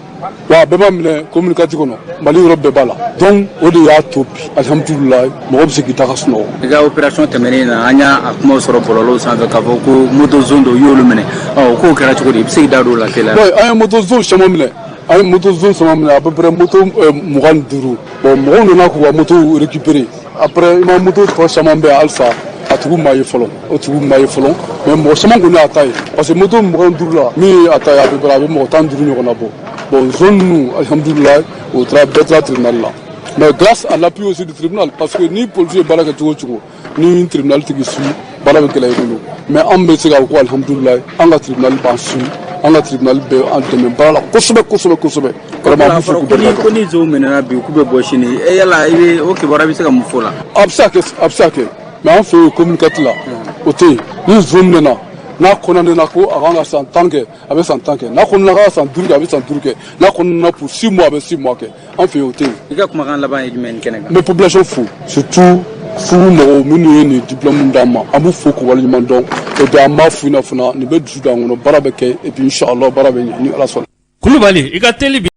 wa a bɛɛ b'a minɛ communiqué kɔnɔ Mali yɔrɔ bɛɛ b'a la donc o de y'a to bi alhamdulilayi mɔgɔ bɛ se k'i da ka sunɔgɔ. i ka opération tɛmɛnen na an y'a kumaw sɔrɔ bɔlɔlɔw sanfɛ k'a fɔ ko moto zone dɔ y'olu minɛ ɔ k'o kɛra cogo di i bɛ se k'i da don o la teliya. oui an ye moto zone caman minɛ an ye moto zone caman minɛ à peu près moto 25 bon mɔgɔw nana k'u ka moto récupérer après i ma moto tɔ caman bɛ yan halisa a tigiw m'a ye fɔlɔ o tigiw m'a ye fɔlɔ mais mɔgɔ caman kɔni y'a ta ye parce que moto 25 la min y'a ta ye à peu près a bɛ mɔgɔ 15 ɲɔgɔn na bɔ bon zone ninnu alhamdulilayi o taara bɛɛ taara tribunal la mais grâce à l'appui aussi du tribunal parce que ni policier ye baara kɛ cogo o cogo ni tribunal tigi su baara bɛ gɛlɛya i bolo mais an bɛ se k'a fɔ ko alhamdulilayi an ka tribunal b'an su an ka tribunal bɛ an dɛmɛ baara la kosɛbɛ kosɛbɛ kosɛbɛ. vraiment an bɛ fɔ ko ni nson minɛna bi k'u bɛ bɔ sini e yala i bɛ o kibaruya bɛ se ka mun fɔ o la. a bɛ se ka kɛ mais an fɛ yen communiqué la o tɛ yen ni nson minɛna n'a kɔnɔnana ko a kan ka san 10 kɛ a bɛ san 10 kɛ n'a kɔnɔna k'a ka san 5 kɛ a bɛ san 5 kɛ n'a kɔnɔna pour 6 mois a bɛ 6 mois kɛ an fɛ yen o tɛ yen. i ka kumakan laban ye jumɛn kɛnɛ kan. n bɛ population fo surtout furu mɔgɔw minnu ye nin diplôme d'an ma an b'u fo k'u waleɲuman dɔn et puis an b'a f'u ɲɛna fana nin bɛ dusu d'an kɔnɔ baara bɛ kɛ et puis inchallah baara bɛ ɲɛ ni ala sɔnna. Kulubali i ka teli bi.